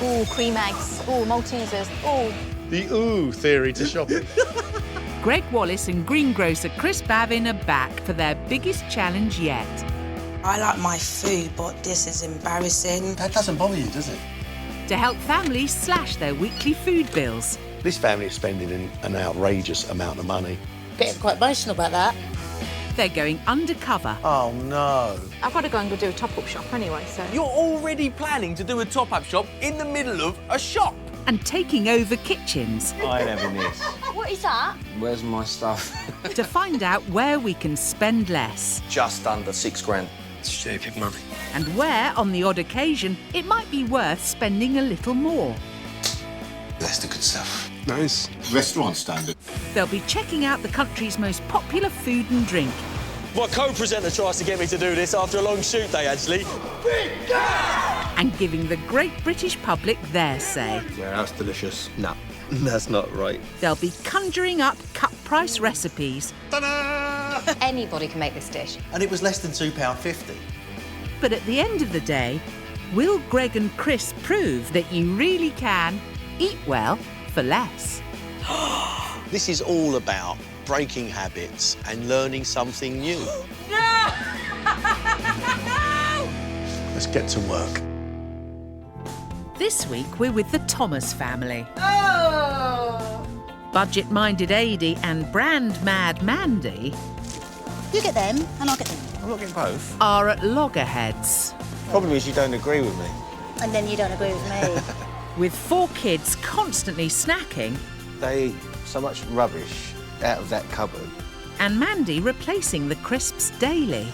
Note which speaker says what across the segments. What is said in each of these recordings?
Speaker 1: Ooh, cream eggs. Ooh, Maltesers. Ooh.
Speaker 2: The ooh theory to shopping.
Speaker 3: Greg Wallace and greengrocer Chris Bavin are back for their biggest challenge yet.
Speaker 4: I like my food, but this is embarrassing.
Speaker 5: That doesn't bother you, does it?
Speaker 3: To help families slash their weekly food bills.
Speaker 2: This family is spending an outrageous amount of money.
Speaker 4: Getting quite emotional about that.
Speaker 3: They're going undercover.
Speaker 5: Oh, no.
Speaker 1: I've got to go and do a top-up shop anyway, so...
Speaker 6: You're already planning to do a top-up shop in the middle of a shop.
Speaker 3: And taking over kitchens.
Speaker 7: I ain't having this.
Speaker 1: What is that?
Speaker 7: Where's my stuff?
Speaker 3: To find out where we can spend less.
Speaker 6: Just under £6,000.
Speaker 2: Stupid money.
Speaker 3: And where, on the odd occasion, it might be worth spending a little more.
Speaker 5: That's the good stuff.
Speaker 2: Nice.
Speaker 5: Restaurant standard.
Speaker 3: They'll be checking out the country's most popular food and drink.
Speaker 6: My co-presenter tries to get me to do this after a long shoot day, actually.
Speaker 3: And giving the great British public their say.
Speaker 2: Yeah, that's delicious. No, that's not right.
Speaker 3: They'll be conjuring up cut-price recipes.
Speaker 2: Ta-da!
Speaker 1: Anybody can make this dish.
Speaker 5: And it was less than £2.50.
Speaker 3: But at the end of the day, will Greg and Chris prove that you really can eat well for less?
Speaker 2: This is all about breaking habits and learning something new.
Speaker 3: No!
Speaker 2: Let's get to work.
Speaker 3: This week, we're with the Thomas family.
Speaker 4: Oh!
Speaker 3: Budget-minded Adi and brand-mad Mandy
Speaker 4: You get them, and I'll get them.
Speaker 7: I'm not getting both.
Speaker 3: are at loggerheads.
Speaker 7: Problem is you don't agree with me.
Speaker 4: And then you don't agree with me.
Speaker 3: With 4 kids constantly snacking
Speaker 7: They eat so much rubbish out of that cupboard.
Speaker 3: and Mandy replacing the crisps daily.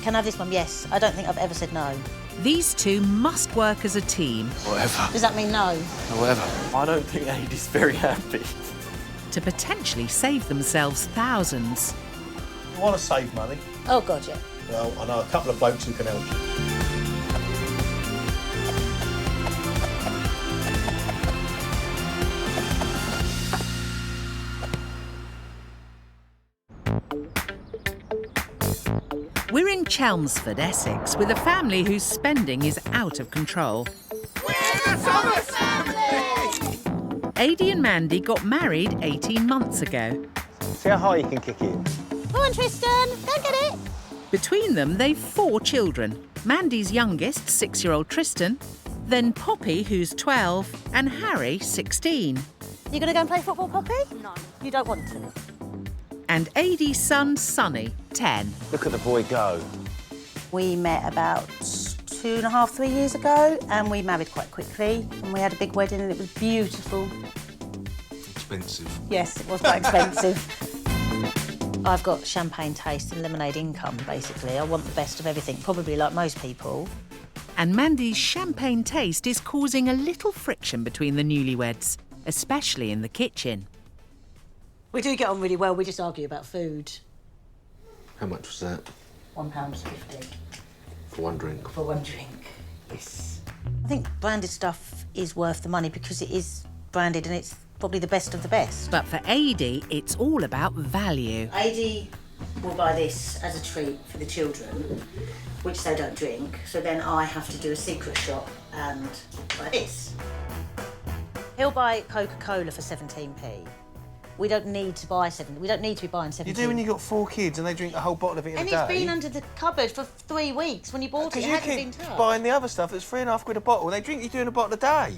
Speaker 4: Can I have this one? Yes. I don't think I've ever said no.
Speaker 3: These two must work as a team
Speaker 2: Whatever.
Speaker 4: Does that mean no?
Speaker 2: However.
Speaker 6: I don't think Amy's very happy.
Speaker 3: to potentially save themselves thousands.
Speaker 5: You want to save money?
Speaker 4: Oh, God, yeah.
Speaker 5: Well, I know a couple of blokes who can help you.
Speaker 3: We're in Chelmsford, Essex, with a family whose spending is out of control.
Speaker 4: We're the Thomas family!
Speaker 3: Adi and Mandy got married 18 months ago.
Speaker 7: See how high you can kick it?
Speaker 4: Come on, Tristan. Go get it.
Speaker 3: Between them, they've 4 children. Mandy's youngest, 6-year-old Tristan, then Poppy, who's 12, and Harry, 16.
Speaker 4: You going to go and play football, Poppy? No. You don't want to?
Speaker 3: And Adi's son, Sonny, 10.
Speaker 7: Look at the boy go.
Speaker 4: We met about 2.5, 3 years ago, and we married quite quickly. And we had a big wedding, and it was beautiful.
Speaker 5: Expensive.
Speaker 4: Yes, it was quite expensive. I've got champagne taste and lemonade income, basically. I want the best of everything, probably like most people.
Speaker 3: And Mandy's champagne taste is causing a little friction between the newlyweds, especially in the kitchen.
Speaker 4: We do get on really well, we just argue about food.
Speaker 5: How much was that?
Speaker 4: £1.50
Speaker 5: For one drink?
Speaker 4: for one drink, yes. I think branded stuff is worth the money because it is branded and it's probably the best of the best.
Speaker 3: But for Adi, it's all about value.
Speaker 4: Adi will buy this as a treat for the children, which they don't drink, so then I have to do a secret shop and buy this. He'll buy Coca-Cola for 17p. We don't need to buy 7. We don't need to be buying 17.
Speaker 7: You do when you've got 4 kids and they drink a whole bottle of it in
Speaker 4: And
Speaker 7: a day.
Speaker 4: it's been under the cupboard for 3 weeks. When you bought it,
Speaker 7: Because
Speaker 4: it
Speaker 7: you
Speaker 4: hadn't been
Speaker 7: keep
Speaker 4: touched.
Speaker 7: buying the other stuff that's £3.50 a bottle. They drink you doing a bottle a day.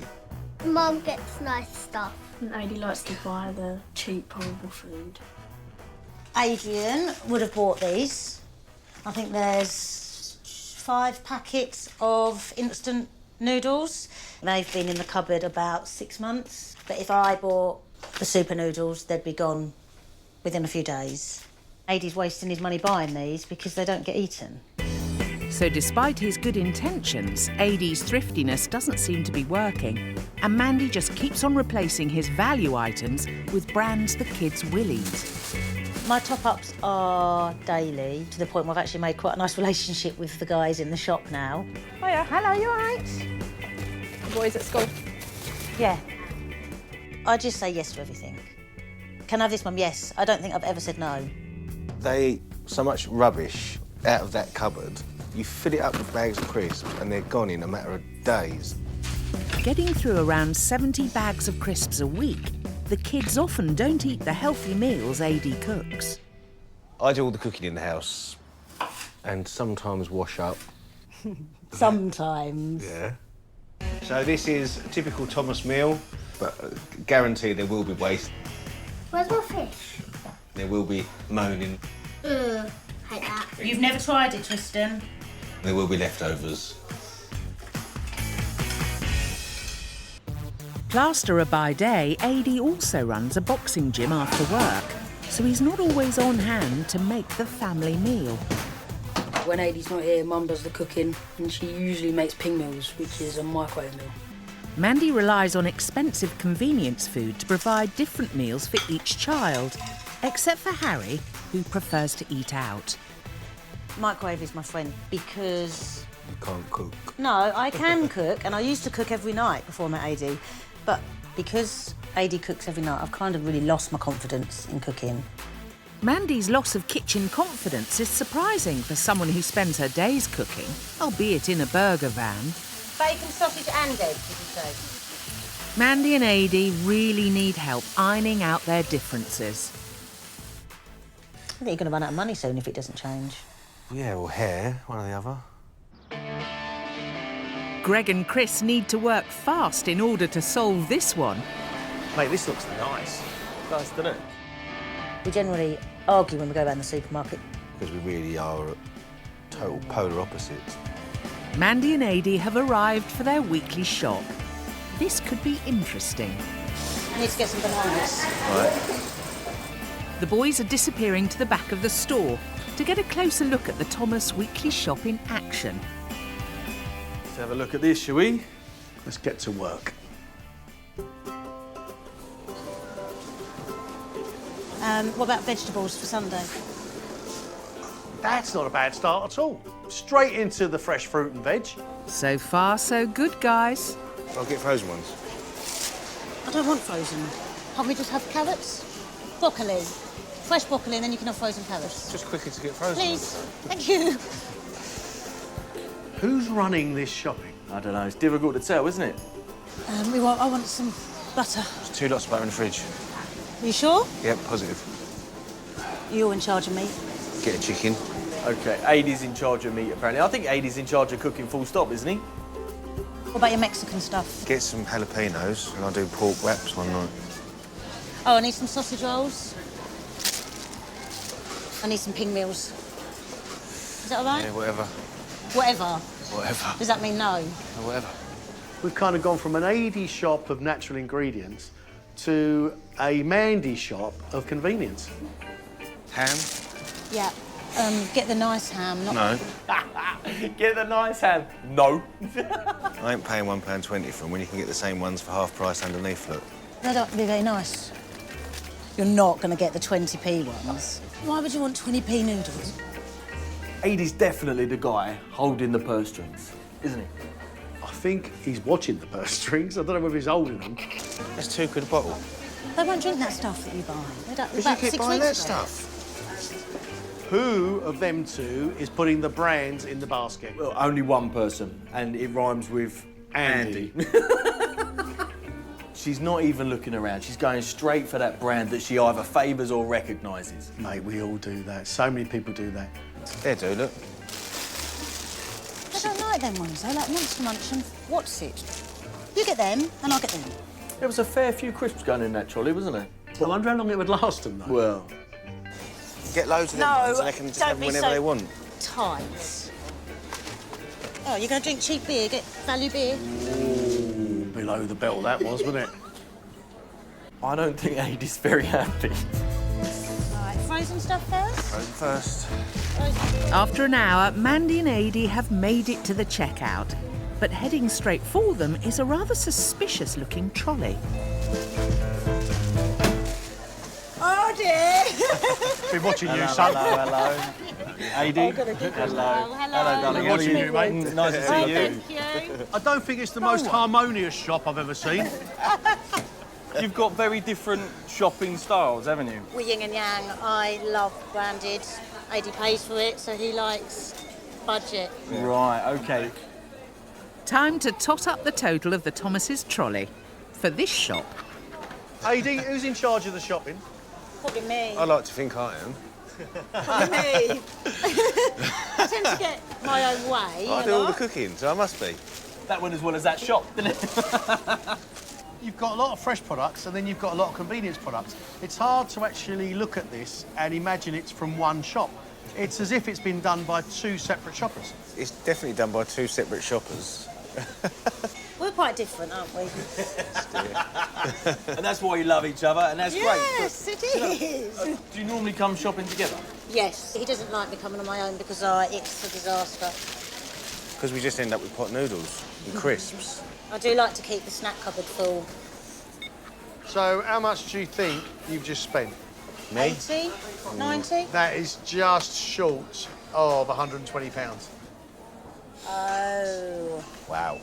Speaker 8: Mum gets nice stuff.
Speaker 9: And Adi likes to buy the cheap, horrible food.
Speaker 4: Adrian would have bought these. I think there's 5 packets of instant noodles. They've been in the cupboard about 6 months. But if I bought the super noodles, they'd be gone within a few days. Adie's wasting his money buying these because they don't get eaten.
Speaker 3: So despite his good intentions, Adi's thriftiness doesn't seem to be working. And Mandy just keeps on replacing his value items with brands the kids will eat.
Speaker 4: My top-ups are daily, to the point where I've actually made quite a nice relationship with the guys in the shop now.
Speaker 1: Hiya. Hello, you all right? The boys at school.
Speaker 4: Yeah. I just say yes to everything. Can I have this one? Yes. I don't think I've ever said no.
Speaker 7: They eat so much rubbish out of that cupboard. You fill it up with bags of crisps and they're gone in a matter of days.
Speaker 3: Getting through around 70 bags of crisps a week, the kids often don't eat the healthy meals AD cooks.
Speaker 5: I do all the cooking in the house and sometimes wash up.
Speaker 4: Sometimes.
Speaker 5: Yeah. So this is a typical Thomas meal, but guarantee there will be waste.
Speaker 8: Where's my fish?
Speaker 5: There will be moaning.
Speaker 8: Ugh, hate that.
Speaker 4: You've never tried it, Tristan?
Speaker 5: There will be leftovers.
Speaker 3: Plasterer by day, AD also runs a boxing gym after work, so he's not always on hand to make the family meal.
Speaker 9: When Adie's not here, Mum does the cooking, and she usually makes ping meals, which is a microwave meal.
Speaker 3: Mandy relies on expensive convenience food to provide different meals for each child, except for Harry, who prefers to eat out.
Speaker 4: Microwave is my friend because...
Speaker 5: You can't cook.
Speaker 4: No, I can cook, and I used to cook every night before I met AD. But because AD cooks every night, I've kind of really lost my confidence in cooking.
Speaker 3: Mandy's loss of kitchen confidence is surprising for someone who spends her days cooking, albeit in a burger van.
Speaker 4: Bacon, sausage and eggs, did you say?
Speaker 3: Mandy and AD really need help ironing out their differences.
Speaker 4: I think you're going to run out of money soon if it doesn't change.
Speaker 5: Yeah, or hair, one or the other.
Speaker 3: Greg and Chris need to work fast in order to solve this one.
Speaker 2: Mate, this looks nice.
Speaker 6: Nice, doesn't it?
Speaker 4: We generally argue when we go around the supermarket.
Speaker 5: Because we really are total polar opposites.
Speaker 3: Mandy and AD have arrived for their weekly shop. This could be interesting.
Speaker 4: I need to get some bananas.
Speaker 5: Right.
Speaker 3: The boys are disappearing to the back of the store to get a closer look at the Thomas weekly shop in action.
Speaker 6: Let's have a look at this, shall we?
Speaker 2: Let's get to work.
Speaker 4: What about vegetables for Sunday?
Speaker 2: That's not a bad start at all. Straight into the fresh fruit and veg.
Speaker 3: So far, so good, guys.
Speaker 5: I'll get frozen ones.
Speaker 4: I don't want frozen. Can't we just have carrots? Broccoli. Fresh broccoli, and then you can have frozen carrots.
Speaker 5: Just quicker to get frozen
Speaker 4: Please.
Speaker 5: ones.
Speaker 4: Thank you.
Speaker 2: Who's running this shopping?
Speaker 6: I don't know, it's difficult to tell, isn't it?
Speaker 4: I want some butter.
Speaker 5: There's 2 lots of butter in the fridge.
Speaker 4: Are you sure?
Speaker 5: Yep, positive.
Speaker 4: You're in charge of meat.
Speaker 5: Get a chicken.
Speaker 6: OK, Adie's in charge of meat, apparently. I think Adie's in charge of cooking full stop, isn't he?
Speaker 4: What about your Mexican stuff?
Speaker 5: Get some jalapenos, and I'll do pork wraps one night.
Speaker 4: Oh, I need some sausage rolls. I need some ping meals. Is that all right?
Speaker 5: Yeah, whatever.
Speaker 4: Whatever.
Speaker 5: Whatever.
Speaker 4: Does that mean no?
Speaker 5: Whatever.
Speaker 2: We've kind of gone from an AD shop of natural ingredients to a Mandy shop of convenience.
Speaker 5: Ham?
Speaker 4: Yeah. Get the nice ham, not...
Speaker 5: No.
Speaker 6: Get the nice ham. No.
Speaker 5: I ain't paying £1.20 for them when you can get the same ones for half price underneath, look.
Speaker 4: They don't be very nice. You're not going to get the 20p ones. Why would you want 20p noodles?
Speaker 6: Adie's definitely the guy holding the purse strings, isn't he?
Speaker 2: I think he's watching the purse strings. I don't know whether he's holding them.
Speaker 5: That's £2 a bottle.
Speaker 4: They won't drink that stuff that you buy. They don't,
Speaker 5: Because
Speaker 4: about
Speaker 5: you keep
Speaker 4: 6
Speaker 5: buying
Speaker 4: weeks
Speaker 5: that
Speaker 4: ago.
Speaker 5: stuff.
Speaker 2: Who of them two is putting the brands in the basket?
Speaker 6: Well, only one person, and it rhymes with
Speaker 2: Andy.
Speaker 6: She's not even looking around. She's going straight for that brand that she either favours or recognises.
Speaker 2: Mate, we all do that. So many people do that.
Speaker 5: There, do, look.
Speaker 4: I don't like them ones. I like Monster Munch and what's it? You get them, and I'll get them.
Speaker 6: There was a fair few crisps going in that trolley, wasn't there?
Speaker 2: I wonder how long it would last them, though.
Speaker 6: Well,
Speaker 5: Get loads of them ones and they can just have them whenever they want.
Speaker 4: Tight. Oh, you're going to drink cheap beer, get value beer?
Speaker 2: Ooh, below the belt that was, wasn't it?
Speaker 6: I don't think Adie's very happy.
Speaker 4: Right, frozen stuff first?
Speaker 5: Frozen first.
Speaker 4: Frozen.
Speaker 3: After an hour, Mandy and AD have made it to the checkout. But heading straight for them is a rather suspicious-looking trolley.
Speaker 4: Oh, dear.
Speaker 2: Been watching you, son.
Speaker 6: Hello. Adie.
Speaker 4: Hello,
Speaker 6: darling.
Speaker 2: Watching you, mate.
Speaker 6: Nice to see you.
Speaker 4: Thank you.
Speaker 2: I don't think it's the most harmonious shop I've ever seen.
Speaker 6: You've got very different shopping styles, haven't you?
Speaker 4: We're yin and yang. I love branded. AD pays for it, so he likes budget.
Speaker 6: Right, OK.
Speaker 3: Time to tot up the total of the Thomas's trolley for this shop.
Speaker 2: AD, who's in charge of the shopping?
Speaker 4: Probably me.
Speaker 5: I like to think I am.
Speaker 4: Probably me. I tend to get my own way.
Speaker 5: I do all the cooking, so I must be.
Speaker 6: That went as well as that shop, didn't it?
Speaker 2: You've got a lot of fresh products and then you've got a lot of convenience products. It's hard to actually look at this and imagine it's from one shop. It's as if it's been done by two separate shoppers.
Speaker 5: It's definitely done by two separate shoppers.
Speaker 4: We're quite different, aren't we?
Speaker 6: And that's why you love each other, and that's great.
Speaker 4: Yes, it is.
Speaker 6: Do you normally come shopping together?
Speaker 4: Yes. He doesn't like me coming on my own because it's a disaster.
Speaker 5: Because we just end up with pot noodles and crisps.
Speaker 4: I do like to keep the snack cupboard full.
Speaker 2: So how much do you think you've just spent?
Speaker 5: Me?
Speaker 4: 80? 90?
Speaker 2: That is just short of £120.
Speaker 4: Oh.
Speaker 5: Wow.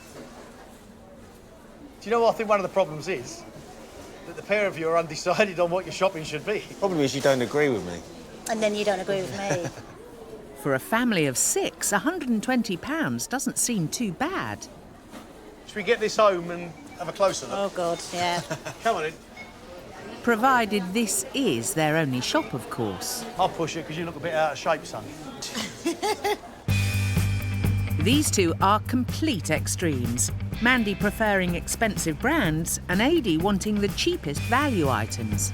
Speaker 2: Do you know what I think one of the problems is? That the pair of you are undecided on what your shopping should be.
Speaker 5: Problem is you don't agree with me.
Speaker 4: And then you don't agree with me.
Speaker 3: For a family of 6, £120 doesn't seem too bad.
Speaker 2: Should we get this home and have a closer look?
Speaker 4: Oh, God, yeah.
Speaker 2: Come on in.
Speaker 3: Provided this is their only shop, of course.
Speaker 2: I'll push it because you look a bit out of shape, son.
Speaker 3: These two are complete extremes. Mandy preferring expensive brands and AD wanting the cheapest value items.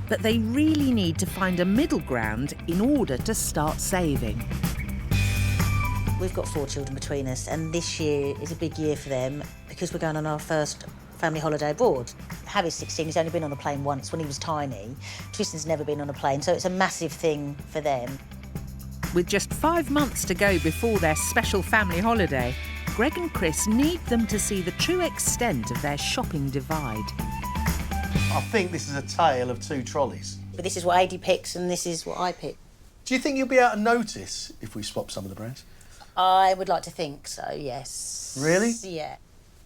Speaker 3: But they really need to find a middle ground in order to start saving.
Speaker 4: We've got 4 children between us, and this year is a big year for them because we're going on our first family holiday abroad. Harry's 16, he's only been on a plane once when he was tiny. Tristan's never been on a plane, so it's a massive thing for them.
Speaker 3: With just 5 months to go before their special family holiday, Greg and Chris need them to see the true extent of their shopping divide.
Speaker 2: I think this is a tale of two trolleys.
Speaker 4: But this is what AD picks and this is what I pick.
Speaker 2: Do you think you'll be able to notice if we swap some of the brands?
Speaker 4: I would like to think so, yes.
Speaker 2: Really?
Speaker 4: Yeah.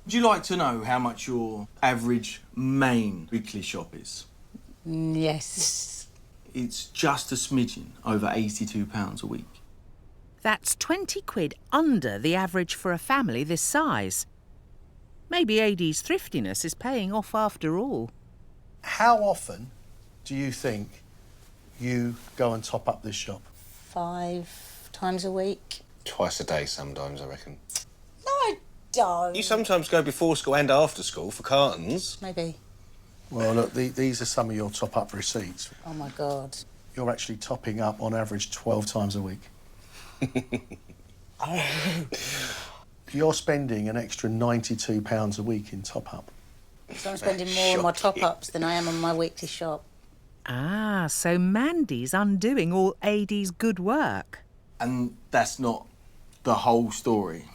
Speaker 6: Would you like to know how much your average main weekly shop is?
Speaker 4: Yes.
Speaker 6: It's just a smidgen over £82 a week.
Speaker 3: That's 20 quid under the average for a family this size. Maybe AD's thriftiness is paying off after all.
Speaker 2: How often do you think you go and top up this shop?
Speaker 4: 5 times a week.
Speaker 5: Twice a day sometimes, I reckon.
Speaker 4: No, I don't.
Speaker 5: You sometimes go before school and after school for cartons.
Speaker 4: Maybe.
Speaker 2: Well, look, these are some of your top-up receipts.
Speaker 4: Oh, my God.
Speaker 2: You're actually topping up on average 12 times a week. You're spending an extra £92 a week in top-up.
Speaker 4: So I'm spending more on my top-ups than I am on my weekly shop.
Speaker 3: Ah, so Mandy's undoing all AD's good work.
Speaker 6: And that's not the whole story.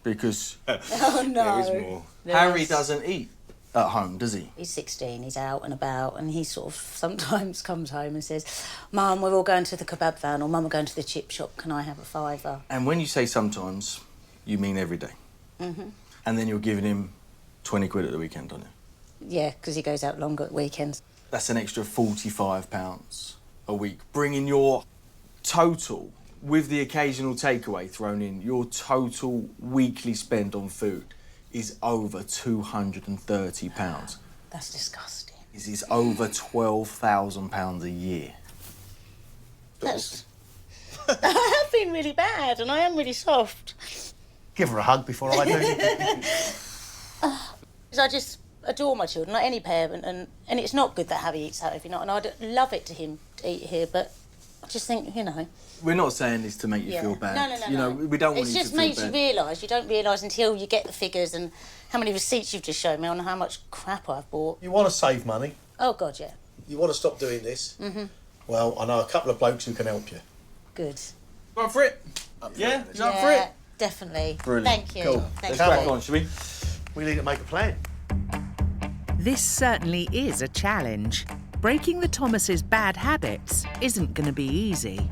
Speaker 6: Because
Speaker 4: Oh, no.
Speaker 5: There is more.
Speaker 6: Harry doesn't eat at home, does he?
Speaker 4: He's 16, he's out and about, and he sort of sometimes comes home and says, Mum, we're all going to the kebab van, or Mum, we're going to the chip shop, can I have a £5?
Speaker 6: And when you say sometimes, you mean every day.
Speaker 4: Mm-hmm.
Speaker 6: And then you're giving him 20 quid at the weekend, aren't you?
Speaker 4: Yeah, because he goes out longer at weekends.
Speaker 6: That's an extra £45 a week, bringing your total, with the occasional takeaway thrown in, your total weekly spend on food is over £230.
Speaker 4: That's disgusting.
Speaker 6: This is over £12,000 a year.
Speaker 4: That's... I have been really bad, and I am really soft.
Speaker 2: Give her a hug before I do.
Speaker 4: I just adore my children, like any parent, and it's not good that Harry eats out every night, and I'd love it to him to eat here, but I just think, you know...
Speaker 6: We're not saying this to make you feel bad.
Speaker 4: No.
Speaker 6: You know, we don't want
Speaker 4: it's
Speaker 6: you to
Speaker 4: just
Speaker 6: feel
Speaker 4: made
Speaker 6: bad.
Speaker 4: you realise. You don't realise until you get the figures and how many receipts you've just shown me on how much crap I've bought.
Speaker 2: You want to save money?
Speaker 4: Oh, God, yeah.
Speaker 2: You want to stop doing this? Mm-hmm. Well, I know a couple of blokes who can help you.
Speaker 4: Good.
Speaker 6: Up for it? Yeah? You up for it?
Speaker 4: Definitely.
Speaker 6: Brilliant.
Speaker 4: Thank you.
Speaker 2: Cool.
Speaker 4: Thank
Speaker 6: Let's
Speaker 4: you.
Speaker 6: crack on, shall we?
Speaker 2: We need to make a plan.
Speaker 3: This certainly is a challenge. Breaking the Thomases' bad habits isn't going to be easy.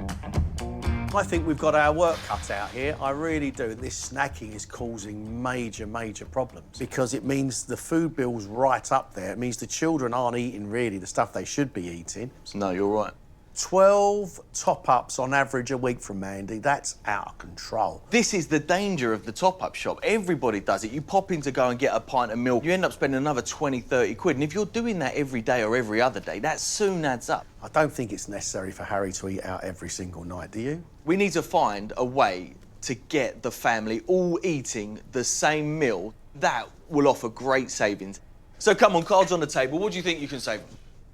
Speaker 2: I think we've got our work cut out here. I really do. This snacking is causing major, major problems because it means the food bill's right up there. It means the children aren't eating really the stuff they should be eating.
Speaker 6: No, you're right.
Speaker 2: 12 top-ups on average a week from Mandy. That's out of control.
Speaker 6: This is the danger of the top-up shop. Everybody does it. You pop in to go and get a pint of milk, you end up spending another 20, 30 quid. And if you're doing that every day or every other day, that soon adds up.
Speaker 2: I don't think it's necessary for Harry to eat out every single night, do you?
Speaker 6: We need to find a way to get the family all eating the same meal. That will offer great savings. So come on, cards on the table. What do you think you can save?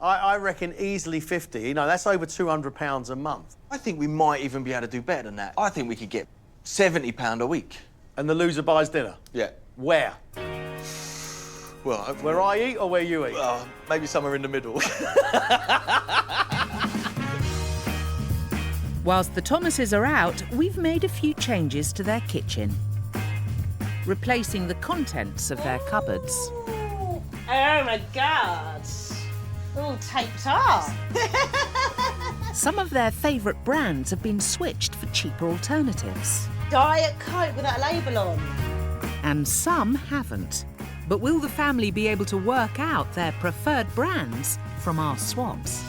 Speaker 2: I reckon easily 50. You know, that's over £200 a month.
Speaker 6: I think we might even be able to do better than that. I think we could get £70 a week.
Speaker 2: And the loser buys dinner?
Speaker 6: Yeah.
Speaker 2: Where?
Speaker 6: Well,
Speaker 2: where I eat or where you eat?
Speaker 6: Maybe somewhere in the middle.
Speaker 3: Whilst the Thomases are out, we've made a few changes to their kitchen, replacing the contents of their cupboards.
Speaker 4: Oh my God! All taped off.
Speaker 3: Some of their favourite brands have been switched for cheaper alternatives.
Speaker 4: Diet Coke without a label on.
Speaker 3: And some haven't. But will the family be able to work out their preferred brands from our swaps?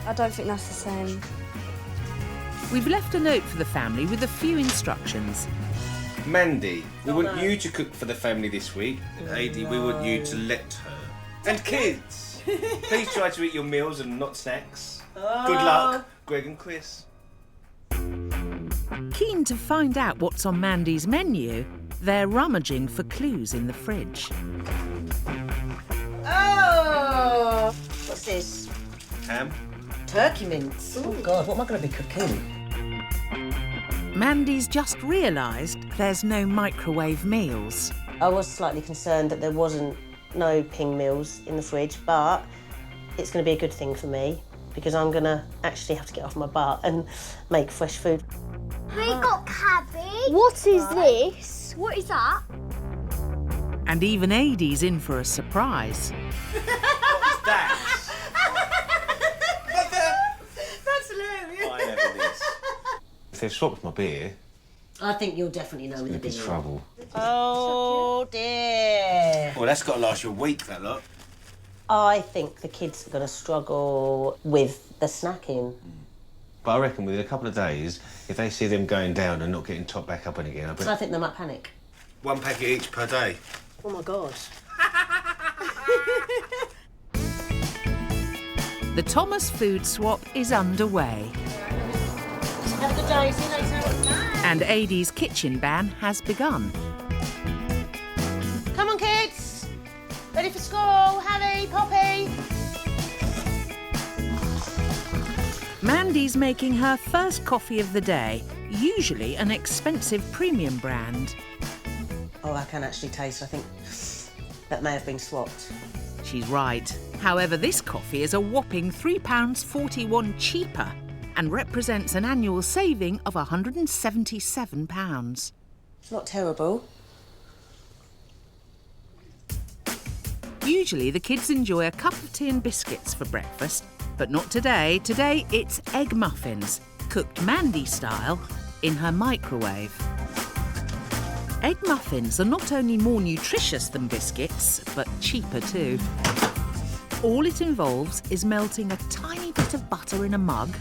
Speaker 1: I don't think that's the same.
Speaker 3: We've left a note for the family with a few instructions.
Speaker 5: Mandy, we want you to cook for the family this week. And AD, we want you to let her. And kids, please try to eat your meals and not snacks. Good luck, Greg and Chris.
Speaker 3: Keen to find out what's on Mandy's menu, they're rummaging for clues in the fridge.
Speaker 4: Oh! What's this?
Speaker 5: Ham.
Speaker 4: Turkey mince. Oh God, what am I going to be cooking?
Speaker 3: Mandy's just realised there's no microwave meals.
Speaker 4: I was slightly concerned that there wasn't no ping meals in the fridge, but it's going to be a good thing for me because I'm going to actually have to get off my butt and make fresh food.
Speaker 8: We got cabbage. What is this? What is that?
Speaker 3: And even Adie's in for a surprise.
Speaker 5: What's that?
Speaker 4: That's hilarious.
Speaker 5: I never did. If they've swapped my beer,
Speaker 4: I think you'll definitely know with the
Speaker 5: it'd be
Speaker 4: beer.
Speaker 5: trouble.
Speaker 4: Oh dear.
Speaker 5: Well, that's got to last you a week, that lot.
Speaker 4: I think the kids are going to struggle with the snacking.
Speaker 5: But I reckon within a couple of days, if they see them going down and not getting topped back up again, I bet...
Speaker 4: I think they might panic.
Speaker 5: 1 packet each per day.
Speaker 4: Oh my God.
Speaker 3: The Thomas food swap is underway.
Speaker 4: Have a good day, see you later.
Speaker 3: And Adie's kitchen ban has begun.
Speaker 4: Come on, kids. Ready for school? Harry, Poppy.
Speaker 3: Mandy's making her first coffee of the day, usually an expensive premium brand.
Speaker 4: Oh, I can actually taste. I think that may have been swapped.
Speaker 3: She's right. However, this coffee is a whopping £3.41 cheaper and represents an annual saving of £177.
Speaker 4: It's not terrible.
Speaker 3: Usually the kids enjoy a cup of tea and biscuits for breakfast, but not today. Today it's egg muffins, cooked Mandy style, in her microwave. Egg muffins are not only more nutritious than biscuits, but cheaper too. All it involves is melting a tiny bit of butter in a mug,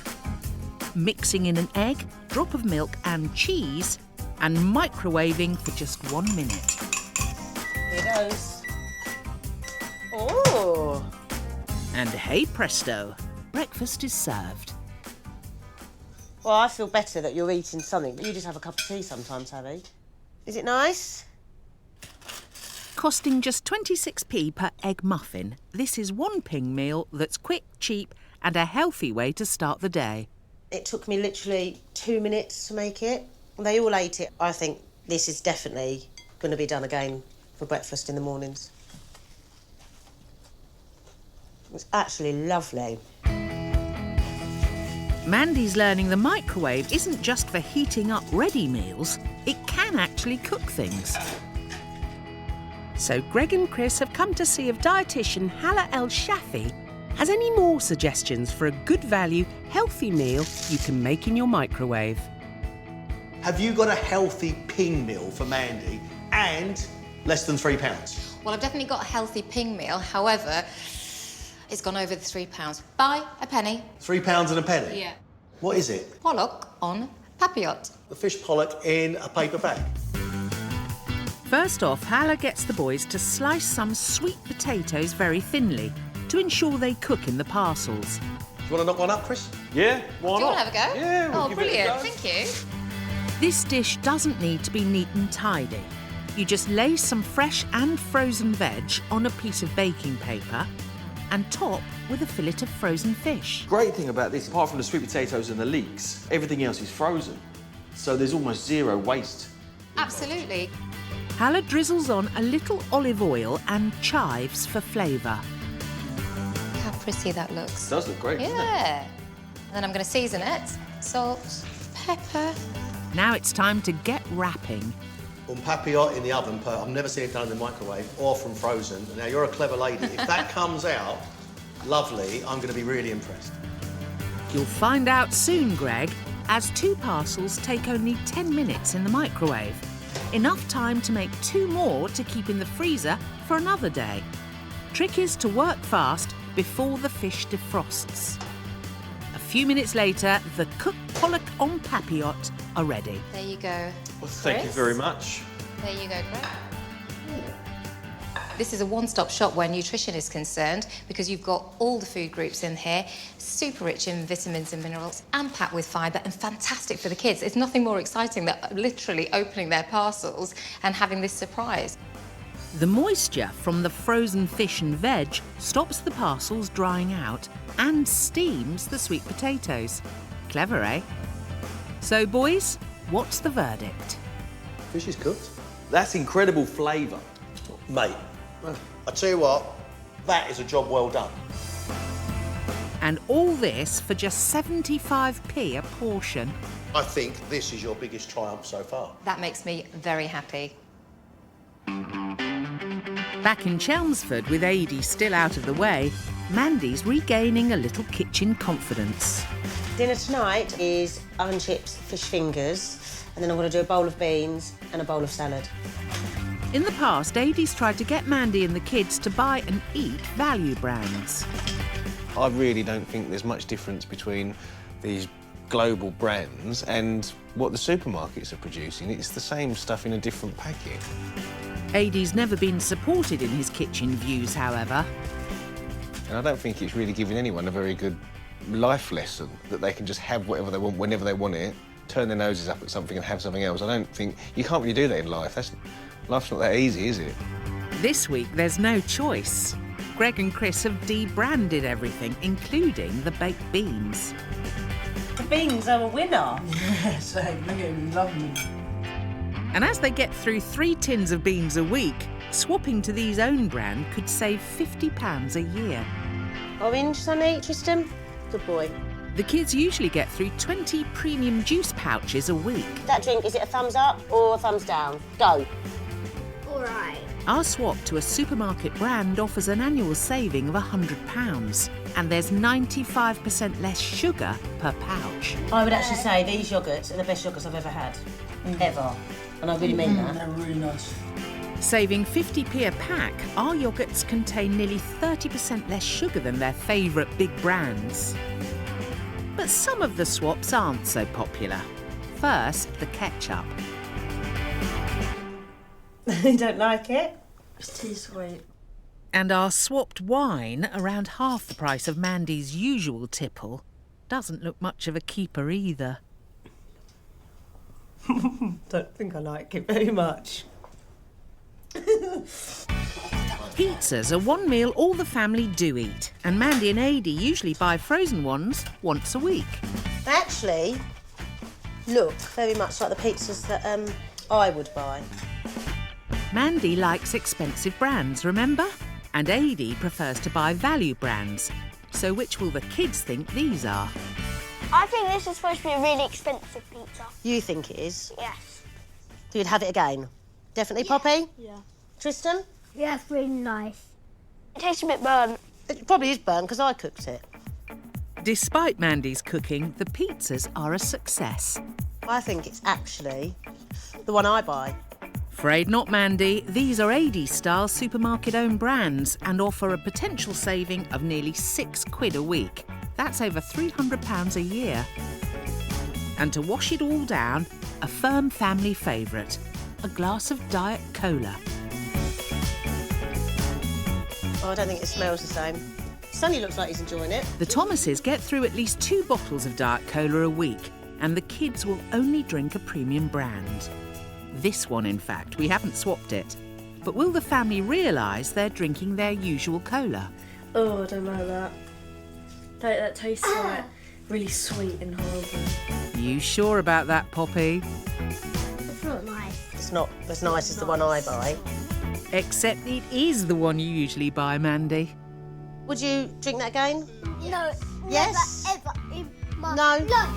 Speaker 3: mixing in an egg, drop of milk and cheese, and microwaving for just 1 minute.
Speaker 4: Here goes. Oh!
Speaker 3: And hey presto, breakfast is served.
Speaker 4: Well, I feel better that you're eating something, but you just have a cup of tea sometimes, Harry. Is it nice?
Speaker 3: Costing just 26p per egg muffin, this is one ping meal that's quick, cheap, and a healthy way to start the day.
Speaker 4: It took me literally 2 minutes to make it. They all ate it. I think this is definitely going to be done again for breakfast in the mornings. It's actually lovely.
Speaker 3: Mandy's learning the microwave isn't just for heating up ready meals, it can actually cook things. So Greg and Chris have come to see if dietitian Hala El Shafi has any more suggestions for a good value, healthy meal you can make in your microwave.
Speaker 2: Have you got a healthy ping meal for Mandy and less than £3?
Speaker 10: Well, I've definitely got a healthy ping meal. However, It's gone over the £3. By a penny.
Speaker 2: £3 and a penny?
Speaker 10: Yeah.
Speaker 2: What is it?
Speaker 10: Pollock on papillote.
Speaker 2: The fish pollock in a paper bag.
Speaker 3: First off, Hala gets the boys to slice some sweet potatoes very thinly to ensure they cook in the parcels.
Speaker 2: Do you want to knock one up, Chris?
Speaker 6: Yeah, why
Speaker 10: Do you
Speaker 6: not?
Speaker 10: want to have a go?
Speaker 6: Yeah, we'll
Speaker 10: Oh,
Speaker 6: give it a
Speaker 10: brilliant.
Speaker 6: go.
Speaker 10: Thank you.
Speaker 3: This dish doesn't need to be neat and tidy. You just lay some fresh and frozen veg on a piece of baking paper and top with a fillet of frozen fish.
Speaker 6: Great thing about this, apart from the sweet potatoes and the leeks, everything else is frozen. So there's almost zero waste.
Speaker 10: Absolutely.
Speaker 3: Hala drizzles on a little olive oil and chives for flavour.
Speaker 10: How pretty that looks.
Speaker 6: It does look great, doesn't it?
Speaker 10: Yeah. And then I'm going to season it. Salt, pepper.
Speaker 3: Now it's time to get wrapping.
Speaker 2: On papillote in the oven, I've never seen it done in the microwave or from frozen. Now, you're a clever lady. If that comes out lovely, I'm going to be really impressed.
Speaker 3: You'll find out soon, Greg, as 2 parcels take only 10 minutes in the microwave. Enough time to make 2 more to keep in the freezer for another day. Trick is to work fast before the fish defrosts. A few minutes later, the cooked pollock en papillote are ready.
Speaker 10: There you go.
Speaker 6: Well, thank you
Speaker 10: Chris?
Speaker 6: very much.
Speaker 10: There you go, Greg. This is a one-stop shop where nutrition is concerned because you've got all the food groups in here, super rich in vitamins and minerals, and packed with fibre and fantastic for the kids. It's nothing more exciting than literally opening their parcels and having this surprise.
Speaker 3: The moisture from the frozen fish and veg stops the parcels drying out and steams the sweet potatoes. Clever, eh? So, boys, what's the verdict?
Speaker 2: Fish is cooked.
Speaker 6: That's incredible flavour.
Speaker 2: Mate, I tell you what, that is a job well done.
Speaker 3: And all this for just 75p a portion.
Speaker 2: I think this is your biggest triumph so far.
Speaker 10: That makes me very happy.
Speaker 3: Back in Chelmsford, with Adi still out of the way, Mandy's regaining a little kitchen confidence.
Speaker 11: Dinner tonight is oven chips, fish fingers, and then I'm going to do a bowl of beans and a bowl of salad.
Speaker 3: In the past, Adi's tried to get Mandy and the kids to buy and eat value brands.
Speaker 7: I really don't think there's much difference between these global brands and what the supermarkets are producing. It's the same stuff in a different packet.
Speaker 3: Adi's never been supported in his kitchen views, however.
Speaker 7: And I don't think it's really giving anyone a very good life lesson that they can just have whatever they want whenever they want it, turn their noses up at something and have something else. I don't think... You can't really do that in life. Life's not that easy, is it?
Speaker 3: This week, there's no choice. Greg and Chris have debranded everything, including the baked beans.
Speaker 11: The beans are a winner.
Speaker 9: Yes, I really love them.
Speaker 3: And as they get through 3 tins of beans a week, swapping to these own brand could save £50 a year.
Speaker 11: Orange, Sonny, Tristan? Good boy.
Speaker 3: The kids usually get through 20 premium juice pouches a week.
Speaker 11: That drink, is it a thumbs up or a thumbs down? Go.
Speaker 8: All right.
Speaker 3: Our swap to a supermarket brand offers an annual saving of £100, and there's 95% less sugar per pouch.
Speaker 11: I would actually say these yoghurts are the best yoghurts I've ever had. Ever. And I really mean that.
Speaker 9: They're really nice.
Speaker 3: Saving 50p a pack, our yoghurts contain nearly 30% less sugar than their favourite big brands. But some of the swaps aren't so popular. First, the ketchup.
Speaker 11: You don't like it?
Speaker 9: It's too sweet.
Speaker 3: And our swapped wine, around half the price of Mandy's usual tipple, doesn't look much of a keeper either.
Speaker 11: Don't think I like it very much.
Speaker 3: Pizzas are one meal all the family do eat, and Mandy and Adi usually buy frozen ones once a week.
Speaker 11: They actually look very much like the pizzas that I would buy.
Speaker 3: Mandy likes expensive brands, remember? And Adi prefers to buy value brands. So which will the kids think these are?
Speaker 8: I think this is supposed to be a really expensive pizza.
Speaker 11: You think it is?
Speaker 8: Yes.
Speaker 11: So you'd have it again? Definitely, Poppy?
Speaker 8: Yeah.
Speaker 11: Tristan?
Speaker 8: Yeah, it's really nice. It tastes a bit burnt.
Speaker 11: It probably is burnt because I cooked it.
Speaker 3: Despite Mandy's cooking, the pizzas are a success.
Speaker 11: I think it's actually the one I buy.
Speaker 3: Afraid not, Mandy. These are AD-style supermarket-owned brands and offer a potential saving of nearly £6 a week. That's over £300 a year. And to wash it all down, a firm family favourite, a glass of Diet Cola.
Speaker 11: Oh, I don't think it smells the same. Sonny looks like he's enjoying it.
Speaker 3: The Thomases get through at least 2 bottles of Diet Cola a week, and the kids will only drink a premium brand. This one, in fact, we haven't swapped it. But will the family realise they're drinking their usual cola?
Speaker 12: Oh, I don't like that. That tastes like really sweet and horrible.
Speaker 3: You sure about that, Poppy?
Speaker 8: It's not nice.
Speaker 11: It's not as nice as the one I buy.
Speaker 3: Except it is the one you usually buy, Mandy.
Speaker 11: Would you drink that again?
Speaker 8: No.
Speaker 11: Yes?
Speaker 8: Never, ever in my
Speaker 11: No.
Speaker 8: life.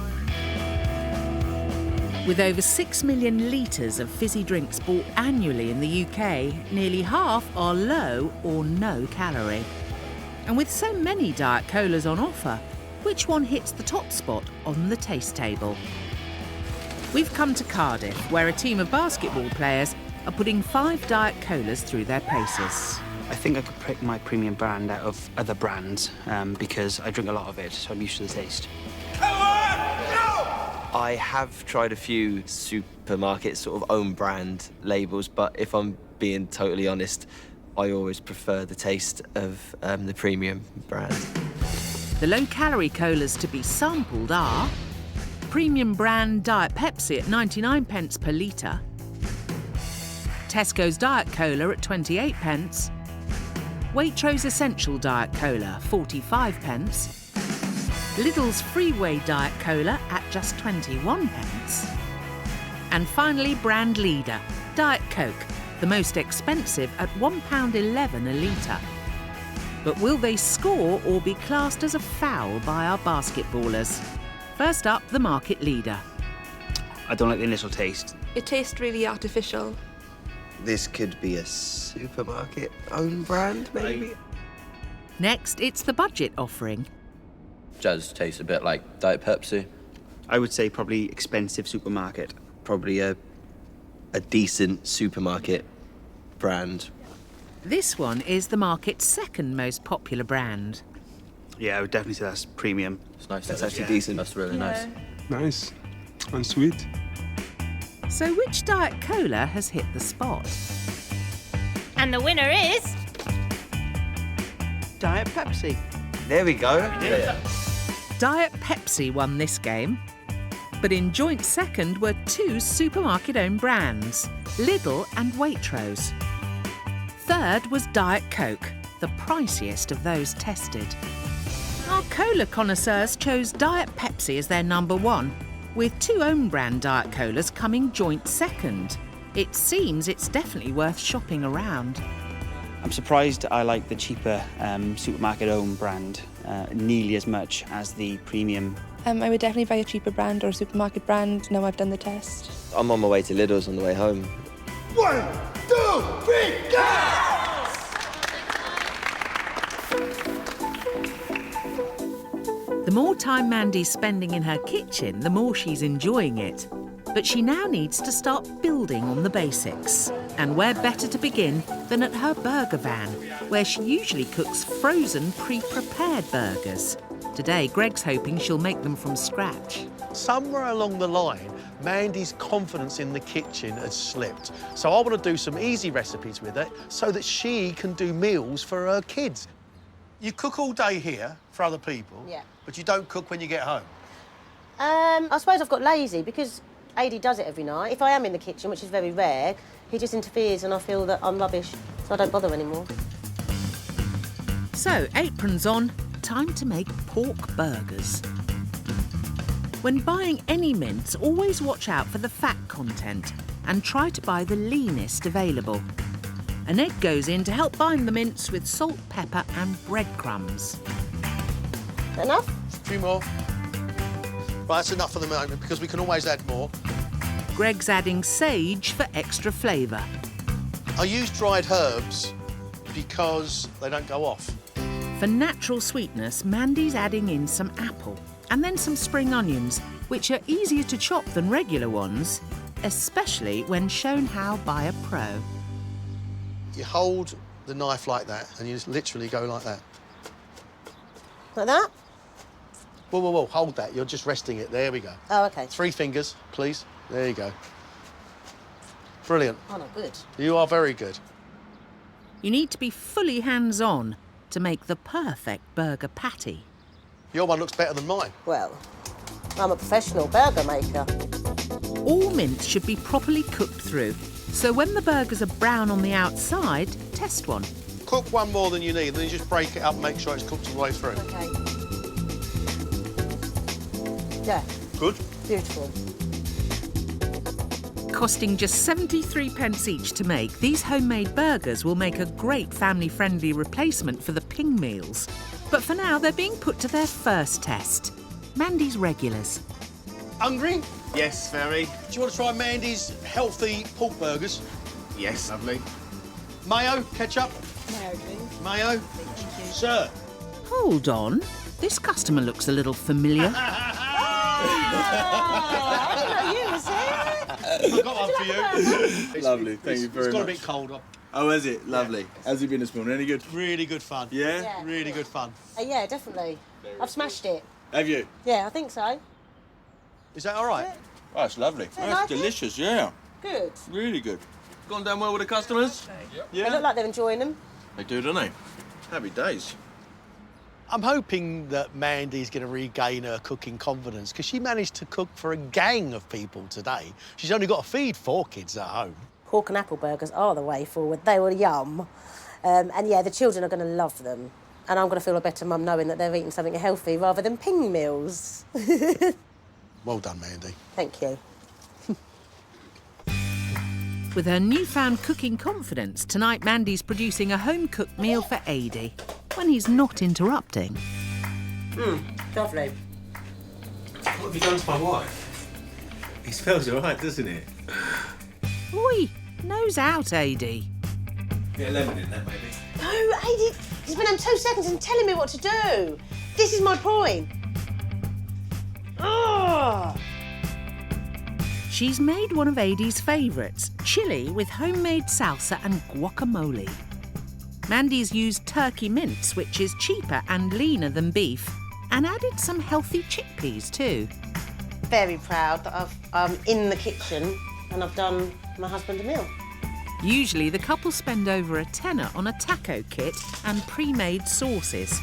Speaker 3: With over 6 million litres of fizzy drinks bought annually in the UK, nearly half are low or no calorie. And with so many Diet Colas on offer, which one hits the top spot on the taste table? We've come to Cardiff, where a team of basketball players are putting 5 Diet Colas through their paces.
Speaker 13: I think I could pick my premium brand out of other brands because I drink a lot of it, so I'm used to the taste.
Speaker 14: I have tried a few supermarket sort of own brand labels, but if I'm being totally honest, I always prefer the taste of the premium brand.
Speaker 3: The low-calorie colas to be sampled are premium brand Diet Pepsi at 99p per litre, Tesco's Diet Cola at 28p, Waitrose Essential Diet Cola 45p, Lidl's Freeway Diet Cola at just 21p, and finally brand leader, Diet Coke, the most expensive at £1.11 a litre. But will they score or be classed as a foul by our basketballers? First up, the market leader.
Speaker 13: I don't like the initial taste.
Speaker 15: It tastes really artificial.
Speaker 14: This could be a supermarket own brand, maybe?
Speaker 3: Next, it's the budget offering.
Speaker 16: Does taste a bit like Diet Pepsi.
Speaker 13: I would say probably expensive supermarket.
Speaker 14: Probably a decent supermarket brand.
Speaker 3: This one is the market's second most popular brand.
Speaker 13: Yeah, I would definitely say that's premium.
Speaker 16: It's nice.
Speaker 14: That's actually decent.
Speaker 16: That's really nice.
Speaker 17: Nice and sweet.
Speaker 3: So which Diet Cola has hit the spot?
Speaker 18: And the winner is...
Speaker 13: Diet Pepsi.
Speaker 14: There we go.
Speaker 3: Diet Pepsi won this game. But in joint second were 2 supermarket-owned brands, Lidl and Waitrose. Third was Diet Coke, the priciest of those tested. Our cola connoisseurs chose Diet Pepsi as their number 1, with 2 own-brand Diet Colas coming joint second. It seems it's definitely worth shopping around.
Speaker 13: I'm surprised I like the cheaper supermarket own brand nearly as much as the premium.
Speaker 15: I would definitely buy a cheaper brand or a supermarket brand now I've done the test.
Speaker 14: I'm on my way to Lidl's on the way home.
Speaker 19: 1, 2, 3, go!
Speaker 3: The more time Mandy's spending in her kitchen, the more she's enjoying it. But she now needs to start building on the basics. And where better to begin than at her burger van, where she usually cooks frozen, pre-prepared burgers. Today, Greg's hoping she'll make them from scratch.
Speaker 2: Somewhere along the line, Mandy's confidence in the kitchen has slipped. So I want to do some easy recipes with it so that she can do meals for her kids. You cook all day here for other people,
Speaker 11: Yeah.
Speaker 2: but you don't cook when you get home.
Speaker 11: I suppose I've got lazy because AD does it every night. If I am in the kitchen, which is very rare, he just interferes and I feel that I'm rubbish, so I don't bother anymore.
Speaker 3: So, aprons on, time to make pork burgers. When buying any mince, always watch out for the fat content and try to buy the leanest available. An egg goes in to help bind the mince with salt, pepper and breadcrumbs.
Speaker 11: Enough?
Speaker 2: A few more. Right, that's enough for the moment because we can always add more.
Speaker 3: Greg's adding sage for extra flavour.
Speaker 2: I use dried herbs because they don't go off.
Speaker 3: For natural sweetness, Mandy's adding in some apple and then some spring onions, which are easier to chop than regular ones. especially when shown how by a pro.
Speaker 2: You hold the knife like that, and you just literally go like that.
Speaker 11: Like that?
Speaker 2: Whoa, whoa, whoa, hold that. You're just resting it. There we go.
Speaker 11: Oh, OK.
Speaker 2: 3 fingers, please. There you go. Brilliant.
Speaker 11: Oh, no, good.
Speaker 2: You are very good.
Speaker 3: You need to be fully hands-on to make the perfect burger patty.
Speaker 2: Your one looks better than mine.
Speaker 11: Well, I'm a professional burger maker.
Speaker 3: All mince should be properly cooked through, so when the burgers are brown on the outside, test one.
Speaker 2: Cook one more than you need, then you just break it up and make sure it's cooked all the way through.
Speaker 11: OK. Yeah.
Speaker 2: Good.
Speaker 11: Beautiful.
Speaker 3: Costing just 73p each to make, these homemade burgers will make a great family-friendly replacement for the ping meals. But for now, they're being put to their first test. Mandy's regulars.
Speaker 2: Hungry?
Speaker 5: Yes, very.
Speaker 2: Do you want to try Mandy's healthy pork burgers?
Speaker 5: Yes, lovely.
Speaker 2: Mayo, ketchup?
Speaker 12: Mayo, please.
Speaker 2: Mayo?
Speaker 12: Thank you.
Speaker 2: Sir?
Speaker 3: Hold on. This customer looks a little familiar.
Speaker 11: I didn't know you was here.
Speaker 2: I've got one for you.
Speaker 6: Lovely, thank you very much.
Speaker 2: It's got a bit cold.
Speaker 6: Oh, is it? Lovely. Yeah. How's it been this morning? Any good?
Speaker 2: Really good fun.
Speaker 6: Yeah?
Speaker 2: Really good fun.
Speaker 11: Yeah, definitely. I've smashed it.
Speaker 6: Have you?
Speaker 11: Yeah, I think so.
Speaker 2: Is that all right?
Speaker 6: Oh, it's lovely.
Speaker 11: They
Speaker 6: That's
Speaker 11: like it?
Speaker 6: delicious, yeah.
Speaker 11: Good.
Speaker 6: Really good. Gone down well with the customers?
Speaker 11: They look like they're enjoying them.
Speaker 6: They do, don't they? Happy days.
Speaker 2: I'm hoping that Mandy's going to regain her cooking confidence because she managed to cook for a gang of people today. She's only got to feed 4 kids at home.
Speaker 11: Pork and apple burgers are the way forward. They were yum. And yeah, the children are going to love them. And I'm going to feel a better mum knowing that they're eating something healthy rather than ping meals.
Speaker 2: Well done, Mandy.
Speaker 11: Thank you.
Speaker 3: With her newfound cooking confidence, tonight Mandy's producing a home-cooked meal for Adi, when he's not interrupting.
Speaker 11: Lovely.
Speaker 5: What have you done to my wife? It smells all right, doesn't it?
Speaker 3: Oi, nose out, Adi.
Speaker 5: Bit of lemon in that, maybe.
Speaker 11: No, Adi, he's been on 2 seconds and telling me what to do. This is my point. Oh!
Speaker 3: She's made one of Adi's favourites, chilli with homemade salsa and guacamole. Mandy's used turkey mince, which is cheaper and leaner than beef, and added some healthy chickpeas too.
Speaker 11: Very proud that I'm in the kitchen and I've done my husband a meal.
Speaker 3: Usually the couple spend over a tenner on a taco kit and pre-made sauces.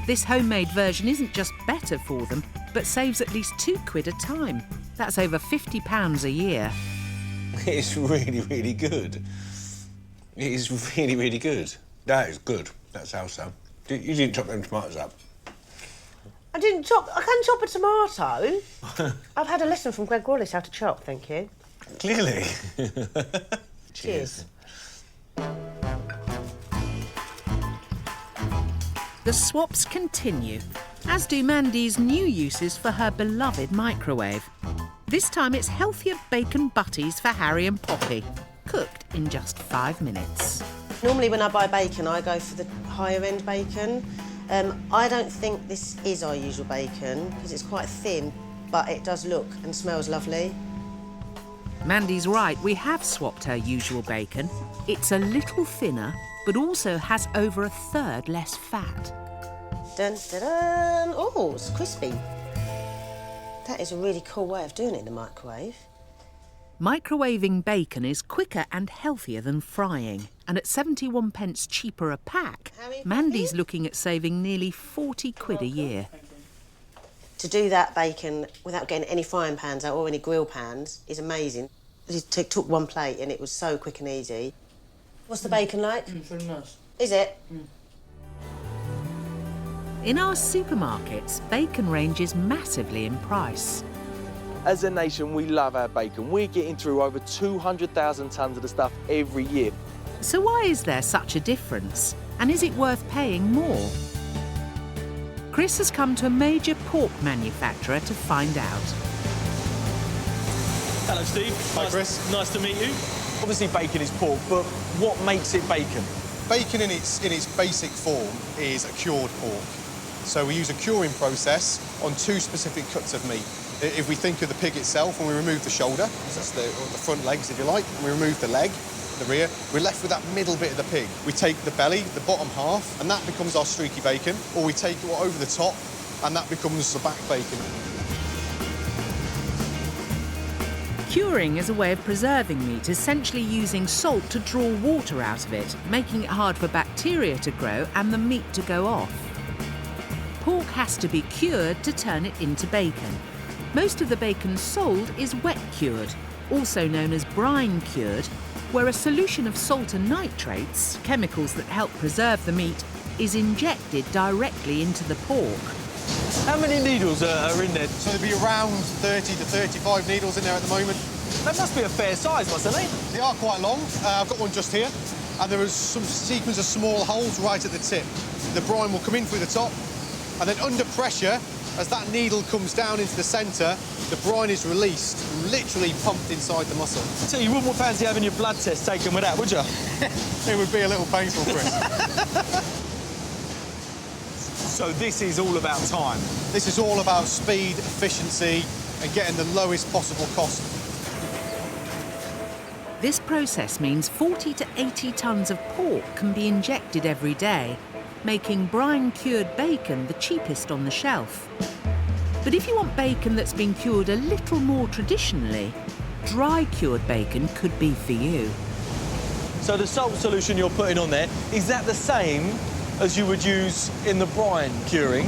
Speaker 3: This homemade version isn't just better for them, but saves at least £2 a time. That's over £50 a year.
Speaker 7: It's really, really good. It is really, really good. That is good, that salsa. You didn't chop them tomatoes up.
Speaker 11: I can chop a tomato. I've had a lesson from Greg Wallace how to chop, thank you.
Speaker 7: Clearly.
Speaker 11: Cheers.
Speaker 3: The swaps continue, as do Mandy's new uses for her beloved microwave. This time it's healthier bacon butties for Harry and Poppy, cooked in just 5 minutes.
Speaker 11: Normally when I buy bacon, I go for the higher end bacon. I don't think this is our usual bacon because it's quite thin, but it does look and smells lovely.
Speaker 3: Mandy's right, we have swapped her usual bacon. It's a little thinner, but also has over 1/3 less fat.
Speaker 11: Dun, dun, dun. Oh, it's crispy. That is a really cool way of doing it in the microwave.
Speaker 3: Microwaving bacon is quicker and healthier than frying, and at 71p cheaper a pack, Mandy's looking at saving nearly £40 a year.
Speaker 11: To do that bacon without getting any frying pans out or any grill pans is amazing. It took 1 plate and it was so quick and easy. What's the bacon like?
Speaker 9: It's really nice.
Speaker 11: Is it?
Speaker 3: In our supermarkets, bacon ranges massively in price.
Speaker 6: As a nation, we love our bacon. We're getting through over 200,000 tonnes of the stuff every year.
Speaker 3: So why is there such a difference? And is it worth paying more? Chris has come to a major pork manufacturer to find out.
Speaker 6: Hello, Steve. Hi, Chris. Nice to meet you. Obviously, bacon is pork, but what makes it bacon?
Speaker 20: Bacon in its basic form is a cured pork. So we use a curing process on 2 specific cuts of meat. If we think of the pig itself, when we remove the shoulder, that's the front legs, if you like, and we remove the leg, the rear, we're left with that middle bit of the pig. We take the belly, the bottom half, and that becomes our streaky bacon, or we take it over the top, and that becomes the back bacon.
Speaker 3: Curing is a way of preserving meat, essentially using salt to draw water out of it, making it hard for bacteria to grow and the meat to go off. Pork has to be cured to turn it into bacon. Most of the bacon sold is wet cured, also known as brine cured, where a solution of salt and nitrates, chemicals that help preserve the meat, is injected directly into the pork.
Speaker 6: How many needles are in there?
Speaker 20: So there'll be around 30 to 35 needles in there at the moment.
Speaker 6: That must be a fair size, mustn't they?
Speaker 20: They are quite long. I've got one just here, and there is some sequence of small holes right at the tip. The brine will come in through the top, and then under pressure, as that needle comes down into the centre, the brine is released, literally pumped inside the muscle.
Speaker 6: So you wouldn't fancy having your blood test taken with that, would you?
Speaker 20: It would be a little painful, Chris.
Speaker 6: So this is all about time?
Speaker 20: This is all about speed, efficiency, and getting the lowest possible cost.
Speaker 3: This process means 40 to 80 tonnes of pork can be injected every day, making brine-cured bacon the cheapest on the shelf. But if you want bacon that's been cured a little more traditionally, dry-cured bacon could be for you.
Speaker 6: So the salt solution you're putting on there, is that the same as you would use in the brine curing?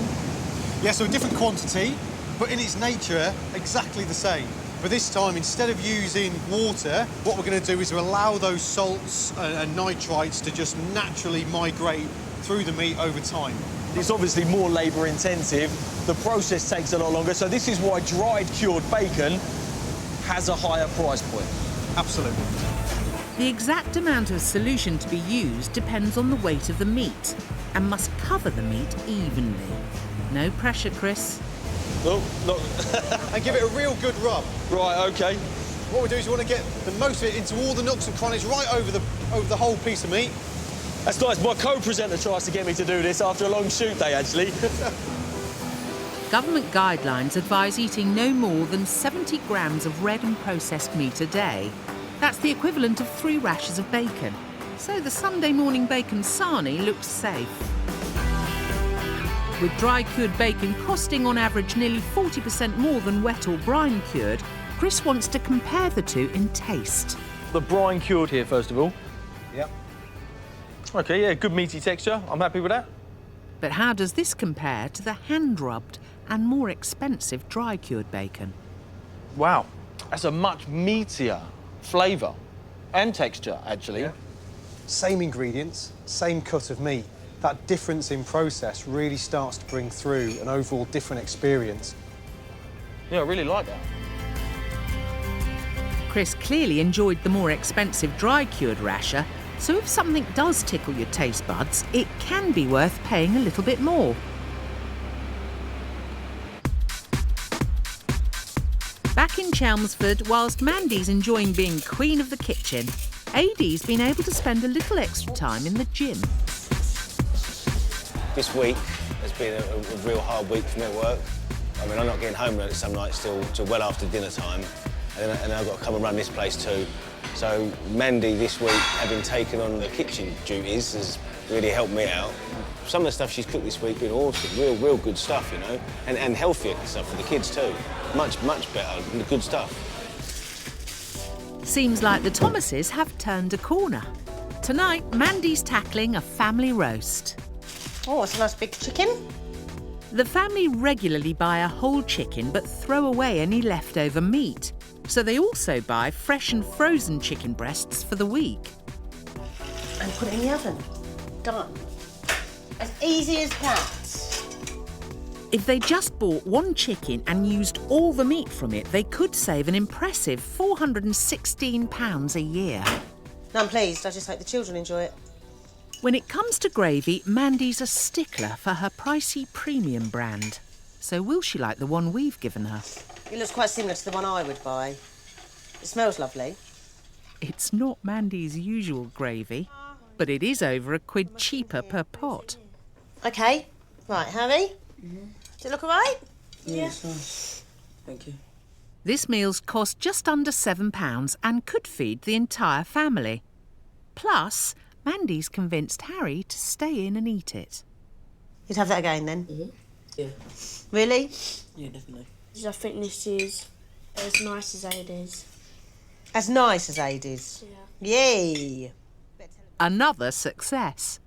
Speaker 20: Yeah, so a different quantity, but in its nature, exactly the same. But this time, instead of using water, what we're going to do is allow those salts and nitrites to just naturally migrate through the meat over time.
Speaker 6: It's obviously more labour intensive, the process takes a lot longer, so this is why dried cured bacon has a higher price point.
Speaker 20: Absolutely.
Speaker 3: The exact amount of solution to be used depends on the weight of the meat and must cover the meat evenly. No pressure, Chris.
Speaker 6: Oh, no.
Speaker 20: And give it a real good rub.
Speaker 6: Right, OK.
Speaker 20: What we do is we want to get the most of it into all the nooks and crannies right over the whole piece of meat.
Speaker 6: That's nice. My co-presenter tries to get me to do this after a long shoot day, actually.
Speaker 3: Government guidelines advise eating no more than 70 grams of red and processed meat a day. That's the equivalent of 3 rashers of bacon. So the Sunday morning bacon sarnie looks safe. With dry-cured bacon costing on average nearly 40% more than wet or brine-cured, Chris wants to compare the two in taste.
Speaker 6: The brine-cured here, first of all.
Speaker 20: Yep.
Speaker 6: OK, yeah, good meaty texture. I'm happy with that.
Speaker 3: But how does this compare to the hand-rubbed and more expensive dry-cured bacon?
Speaker 6: Wow, that's a much meatier flavour and texture, actually.
Speaker 20: Yeah. Same ingredients, same cut of meat. That difference in process really starts to bring through an overall different experience.
Speaker 6: Yeah, I really like that.
Speaker 3: Chris clearly enjoyed the more expensive dry-cured rasher, so if something does tickle your taste buds, it can be worth paying a little bit more. Back in Chelmsford, whilst Mandy's enjoying being queen of the kitchen, Adie's been able to spend a little extra time in the gym.
Speaker 7: This week has been a real hard week for me at work. I mean, I'm not getting home some nights till well after dinner time, and then I've got to come and run this place too. So Mandy this week, having taken on the kitchen duties, has really helped me out. Some of the stuff she's cooked this week been awesome, real good stuff, you know, and healthier stuff for the kids too. Much better, good stuff.
Speaker 3: Seems like the Thomases have turned a corner. Tonight, Mandy's tackling a family roast.
Speaker 11: Oh, it's a nice big chicken.
Speaker 3: The family regularly buy a whole chicken but throw away any leftover meat. So they also buy fresh and frozen chicken breasts for the week.
Speaker 11: And put it in the oven. Done. As easy as that.
Speaker 3: If they just bought one chicken and used all the meat from it, they could save an impressive £416 a year.
Speaker 11: No, I'm pleased. I just hope the children enjoy it.
Speaker 3: When it comes to gravy, Mandy's a stickler for her pricey premium brand. So will she like the one we've given her?
Speaker 11: It looks quite similar to the one I would buy. It smells lovely.
Speaker 3: It's not Mandy's usual gravy, but it is over £1 cheaper per pot.
Speaker 11: OK. Right, Harry? Does it look all right?
Speaker 9: Yeah, it's nice. Thank you.
Speaker 3: This meal's cost just under £7 and could feed the entire family. Plus, Mandy's convinced Harry to stay in and eat it.
Speaker 11: You'd have that again then?
Speaker 9: Mm-hmm. Yeah.
Speaker 11: Really?
Speaker 9: Yeah, definitely.
Speaker 12: I think this is as nice as Adie's.
Speaker 11: As nice as Adie's?
Speaker 12: Yeah.
Speaker 11: Yay!
Speaker 3: Another success.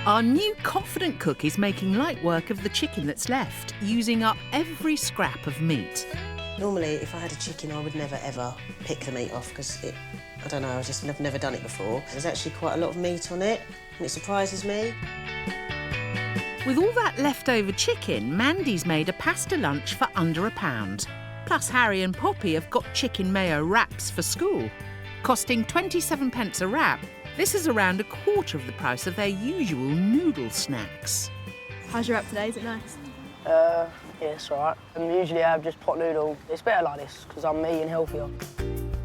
Speaker 3: Our new confident cook is making light work of the chicken that's left, using up every scrap of meat.
Speaker 11: Normally, if I had a chicken, I would never, ever pick the meat off because I don't know, I've never done it before. There's actually quite a lot of meat on it, and it surprises me.
Speaker 3: With all that leftover chicken, Mandy's made a pasta lunch for under £1. Plus, Harry and Poppy have got chicken mayo wraps for school. Costing 27p a wrap, this is around a quarter of the price of their usual noodle snacks.
Speaker 12: How's your wrap today? Is it nice?
Speaker 9: Yeah, it's alright. Usually I have just pot noodle. It's better like this because I'm eating healthier.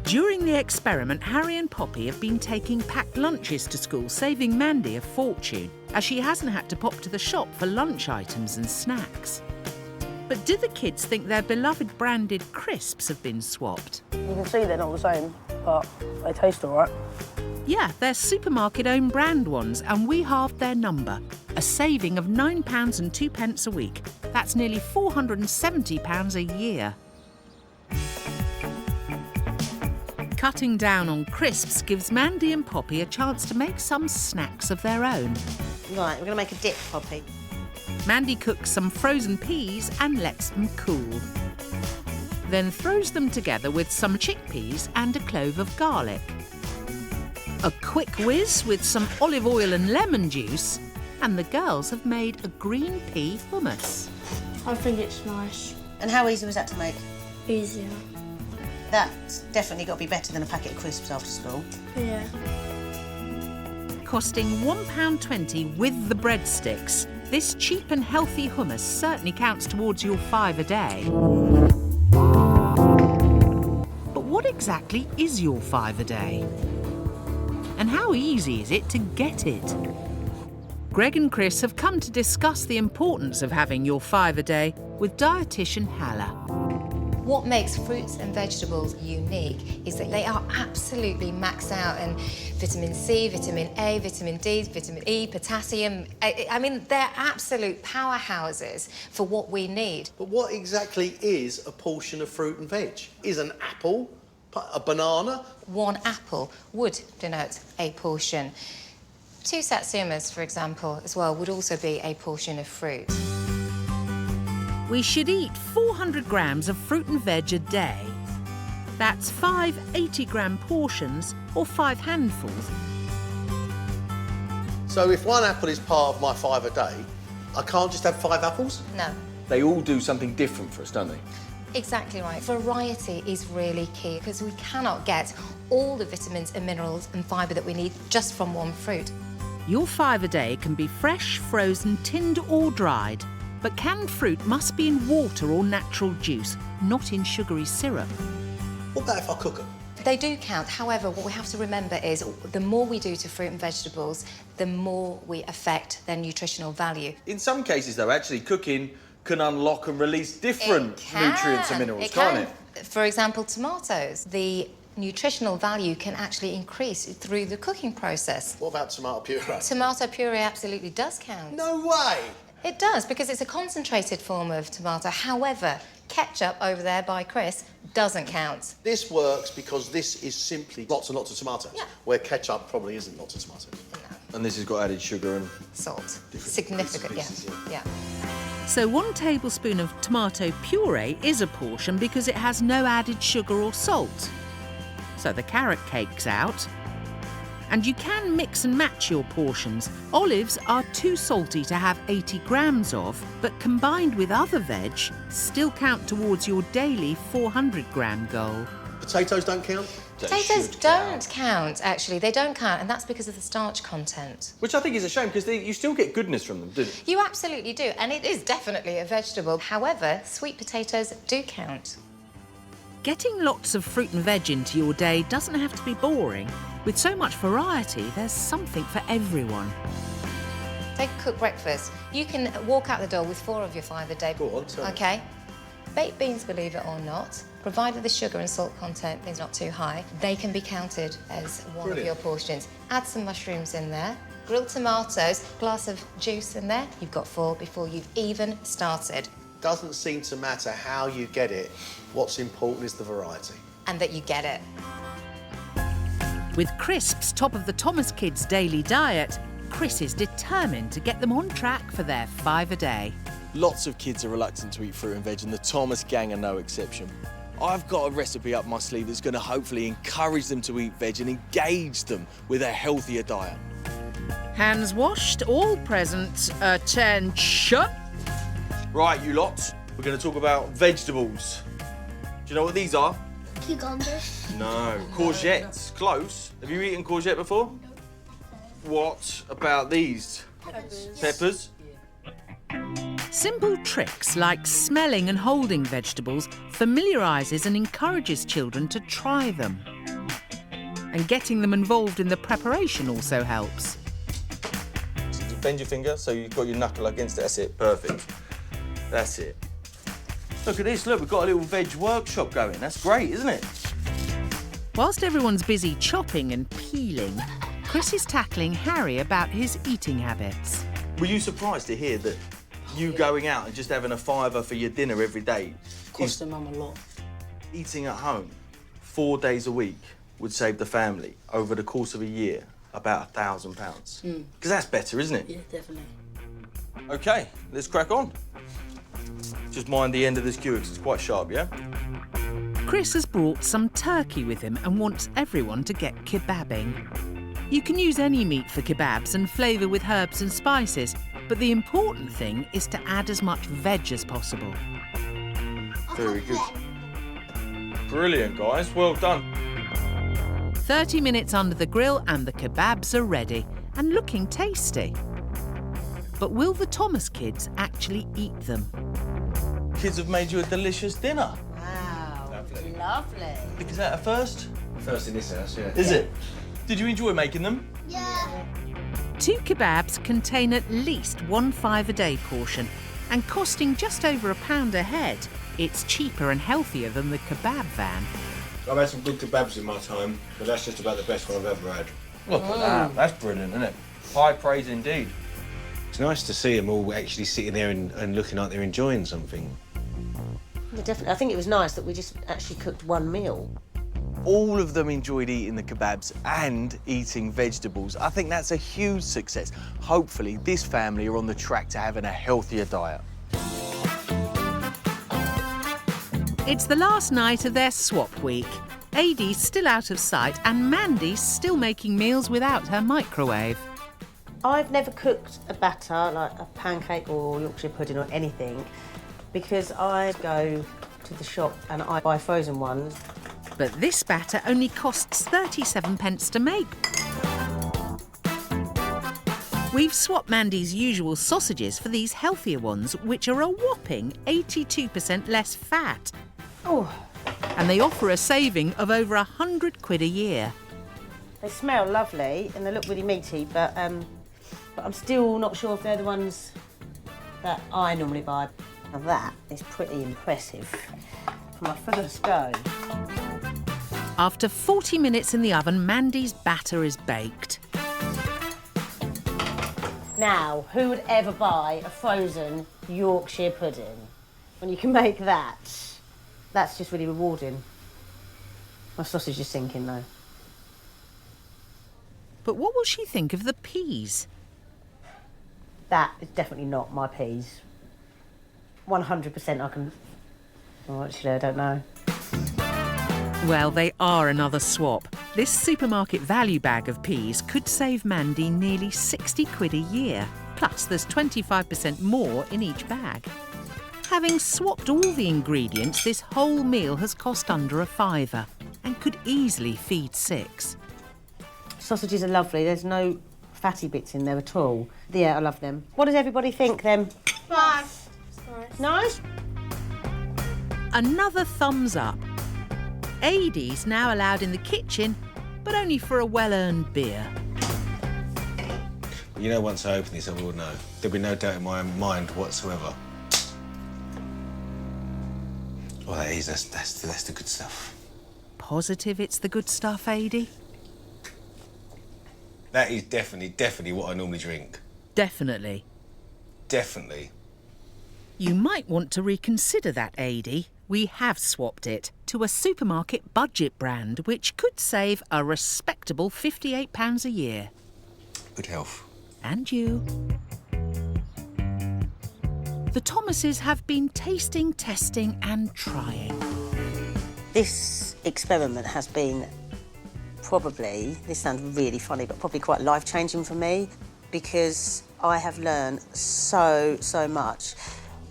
Speaker 3: During the experiment, Harry and Poppy have been taking packed lunches to school, saving Mandy a fortune, as she hasn't had to pop to the shop for lunch items and snacks. But do the kids think their beloved branded crisps have been swapped?
Speaker 9: You can see they're not the same, but they taste alright.
Speaker 3: Yeah, they're supermarket-owned brand ones, and we halved their number. A saving of £9.02 a week. That's nearly £470 a year. Cutting down on crisps gives Mandy and Poppy a chance to make some snacks of their own.
Speaker 11: Right, we're going to make a dip, Poppy.
Speaker 3: Mandy cooks some frozen peas and lets them cool. Then throws them together with some chickpeas and a clove of garlic. A quick whiz with some olive oil and lemon juice, and the girls have made a green pea hummus.
Speaker 12: I think it's nice.
Speaker 11: And how easy was that to make?
Speaker 12: Easier.
Speaker 11: That's definitely got to be better than a packet of crisps after school.
Speaker 12: Yeah.
Speaker 3: Costing £1.20 with the breadsticks, this cheap and healthy hummus certainly counts towards your £5 a day. But what exactly is your £5 a day? And how easy is it to get it? Greg and Chris have come to discuss the importance of having your £5 a day with dietitian Halla.
Speaker 10: What makes fruits and vegetables unique is that they are absolutely maxed out in vitamin C, vitamin A, vitamin D, vitamin E, potassium. I mean, they're absolute powerhouses for what we need.
Speaker 2: But what exactly is a portion of fruit and veg? Is an apple, a banana?
Speaker 10: One apple would denote a portion. 2 satsumas, for example, as well, would also be a portion of fruit.
Speaker 3: We should eat 400 grams of fruit and veg a day. That's 5 80-gram portions or 5 handfuls.
Speaker 2: So if one apple is part of my £5 a day, I can't just have 5 apples?
Speaker 10: No.
Speaker 6: They all do something different for us, don't they?
Speaker 10: Exactly right. Variety is really key because we cannot get all the vitamins and minerals and fibre that we need just from one fruit.
Speaker 3: Your £5 a day can be fresh, frozen, tinned or dried. But canned fruit must be in water or natural juice, not in sugary syrup.
Speaker 2: What about if I cook them?
Speaker 10: They do count. However, what we have to remember is the more we do to fruit and vegetables, the more we affect their nutritional value.
Speaker 6: In some cases, though, actually cooking can unlock and release different nutrients and minerals, can't it?
Speaker 10: For example, tomatoes. The nutritional value can actually increase through the cooking process.
Speaker 2: What about tomato puree?
Speaker 10: Tomato puree absolutely does count.
Speaker 2: No way!
Speaker 10: It does, because it's a concentrated form of tomato. However, ketchup over there by Chris doesn't count.
Speaker 2: This works because this is simply lots and lots of tomatoes, where ketchup probably isn't lots of tomatoes.
Speaker 6: And this has got added sugar and...
Speaker 10: Salt. Significant, yeah.
Speaker 3: So 1 tablespoon of tomato puree is a portion because it has no added sugar or salt. So the carrot cake's out. And you can mix and match your portions. Olives are too salty to have 80 grams of, but combined with other veg, still count towards your daily 400-gram goal.
Speaker 2: Potatoes don't count?
Speaker 10: Potatoes don't count, actually. They don't count, and that's because of the starch content.
Speaker 6: Which I think is a shame, because you still get goodness from them, don't you?
Speaker 10: You absolutely do, and it is definitely a vegetable. However, sweet potatoes do count.
Speaker 3: Getting lots of fruit and veg into your day doesn't have to be boring. With so much variety, there's something for everyone.
Speaker 10: Take a cooked breakfast. You can walk out the door with 4 of your 5 a day.
Speaker 2: Go on, tell me.
Speaker 10: Okay. Baked beans, believe it or not, provided the sugar and salt content is not too high, they can be counted as one of your portions. Add some mushrooms in there, grilled tomatoes, glass of juice in there. You've got 4 before you've even started.
Speaker 2: Doesn't seem to matter how you get it. What's important is the variety.
Speaker 10: And that you get it.
Speaker 3: With crisps top of the Thomas kids' daily diet, Chris is determined to get them on track for their 5 a day.
Speaker 6: Lots of kids are reluctant to eat fruit and veg, and the Thomas gang are no exception. I've got a recipe up my sleeve that's going to hopefully encourage them to eat veg and engage them with a healthier diet.
Speaker 3: Hands washed, all present, attention.
Speaker 6: Right, you lots, we're going to talk about vegetables. Do you know what these are?
Speaker 8: Cucumbers.
Speaker 6: No. Courgettes. Close. Have you eaten courgette before? What about these? Peppers.
Speaker 3: Simple tricks like smelling and holding vegetables familiarises and encourages children to try them. And getting them involved in the preparation also helps.
Speaker 6: So bend your finger so you've got your knuckle against it. That's it. Perfect. That's it. Look at this. Look, we've got a little veg workshop going. That's great, isn't it?
Speaker 3: Whilst everyone's busy chopping and peeling, Chris is tackling Harry about his eating habits.
Speaker 6: Were you surprised to hear that you going out and just having a £5 for your dinner every day
Speaker 9: Cost the mum a lot.
Speaker 6: Eating at home 4 days a week would save the family over the course of a year about £1,000. Because that's better, isn't it?
Speaker 9: Yeah, definitely.
Speaker 6: OK, let's crack on. Just mind the end of this skewer because it's quite sharp, yeah?
Speaker 3: Chris has brought some turkey with him and wants everyone to get kebabbing. You can use any meat for kebabs and flavour with herbs and spices, but the important thing is to add as much veg as possible.
Speaker 6: Very good. Brilliant, guys. Well done.
Speaker 3: 30 minutes under the grill and the kebabs are ready and looking tasty. But will the Thomas kids actually eat them?
Speaker 6: Kids have made you a delicious dinner.
Speaker 11: Wow.
Speaker 6: Lovely.
Speaker 11: Lovely.
Speaker 6: Is that a first?
Speaker 5: First in this house, yeah.
Speaker 6: Is it? Did you enjoy making them?
Speaker 8: Yeah.
Speaker 3: 2 kebabs contain at least 1 5 a day portion, and costing just over £1 a head, it's cheaper and healthier than the kebab van.
Speaker 21: I've had some good kebabs in my time, but that's just about the best one I've ever had.
Speaker 6: Look at that. That's brilliant, isn't it? High praise indeed.
Speaker 7: It's nice to see them all actually sitting there and looking like they're enjoying something.
Speaker 11: Yeah, definitely. I think it was nice that we just actually cooked one meal.
Speaker 6: All of them enjoyed eating the kebabs and eating vegetables. I think that's a huge success. Hopefully, this family are on the track to having a healthier diet.
Speaker 3: It's the last night of their swap week. Adie's still out of sight and Mandy's still making meals without her microwave.
Speaker 11: I've never cooked a batter, like a pancake or Yorkshire pudding or anything, because I go to the shop and I buy frozen ones.
Speaker 3: But this batter only costs 37p to make. We've swapped Mandy's usual sausages for these healthier ones, which are a whopping 82% less fat.
Speaker 11: Oh.
Speaker 3: And they offer a saving of over £100 a year.
Speaker 11: They smell lovely and they look really meaty, but I'm still not sure if they're the ones that I normally buy. Now that is pretty impressive for my first go.
Speaker 3: After 40 minutes in the oven, Mandy's batter is baked.
Speaker 11: Now, who would ever buy a frozen Yorkshire pudding when you can make that? That's just really rewarding. My sausage is sinking though.
Speaker 3: But what will she think of the peas?
Speaker 11: That is definitely not my peas. 100% I can... Oh, actually, I don't know.
Speaker 3: Well, they are another swap. This supermarket value bag of peas could save Mandy nearly £60 a year. Plus, there's 25% more in each bag. Having swapped all the ingredients, this whole meal has cost under £5 and could easily feed 6.
Speaker 11: Sausages are lovely. There's no fatty bits in there at all. Yeah, I love them. What does everybody think then?
Speaker 8: Nice.
Speaker 11: Nice?
Speaker 3: Another thumbs up. Adie's now allowed in the kitchen, but only for a well-earned beer.
Speaker 7: You know, once I open this, I will know. There'll be no doubt in my mind whatsoever. Well, that's the good stuff.
Speaker 3: Positive it's the good stuff, Adi?
Speaker 7: That is definitely what I normally drink.
Speaker 3: Definitely.
Speaker 7: Definitely.
Speaker 3: You might want to reconsider that, Adi. We have swapped it to a supermarket budget brand, which could save a respectable £58 a year.
Speaker 7: Good health.
Speaker 3: And you. The Thomases have been tasting, testing and trying.
Speaker 11: This experiment has been probably, this sounds really funny, but probably quite life-changing for me because I have learned so much.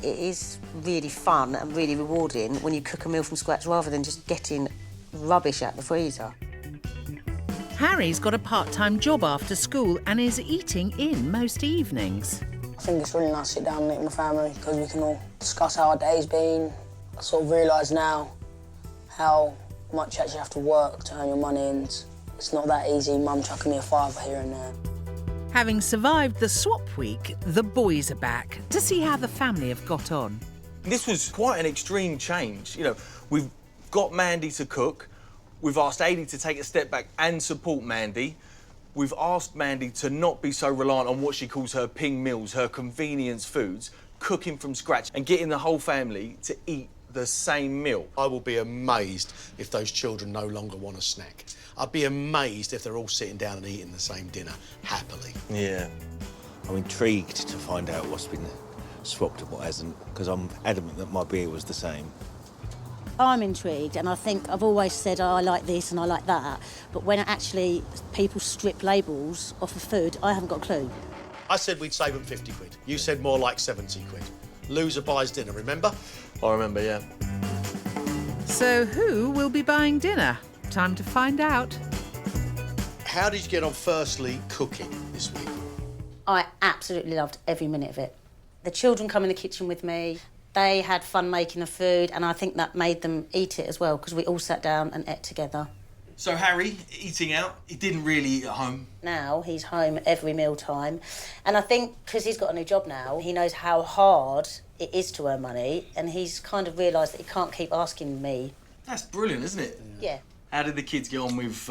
Speaker 11: It is really fun and really rewarding when you cook a meal from scratch rather than just getting rubbish out the freezer.
Speaker 3: Harry's got a part-time job after school and is eating in most evenings.
Speaker 9: I think it's really nice to sit down and eat with my family because we can all discuss how our day's been. I sort of realise now how much you actually have to work to earn your money, and it's not that easy, mum chucking me a fiver here and there.
Speaker 3: Having survived the swap week, the boys are back to see how the family have got on.
Speaker 6: This was quite an extreme change. You know, we've got Mandy to cook. We've asked Adi to take a step back and support Mandy. We've asked Mandy to not be so reliant on what she calls her ping meals, her convenience foods, cooking from scratch and getting the whole family to eat the same meal.
Speaker 2: I will be amazed if those children no longer want a snack. I'd be amazed if they're all sitting down and eating the same dinner, happily.
Speaker 7: Yeah. I'm intrigued to find out what's been swapped and what hasn't, because I'm adamant that my beer was the same.
Speaker 4: I'm intrigued, and I think I've always said, oh, I like this and I like that, but when actually people strip labels off of food, I haven't got a clue.
Speaker 2: I said we'd save them 50 quid. You said more like 70 quid. Loser buys dinner, remember?
Speaker 6: I remember, yeah.
Speaker 3: So who will be buying dinner? Time to find out.
Speaker 2: How did you get on, firstly, cooking this week?
Speaker 4: I absolutely loved every minute of it. The children come in the kitchen with me. They had fun making the food, and I think that made them eat it as well, because we all sat down and ate together.
Speaker 6: So Harry, eating out, he didn't really eat at home.
Speaker 4: Now he's home every meal time, and I think because he's got a new job now, he knows how hard it is to earn money, and he's kind of realised that he can't keep asking me.
Speaker 6: That's brilliant, isn't it?
Speaker 4: Yeah.
Speaker 6: How did the kids get on with,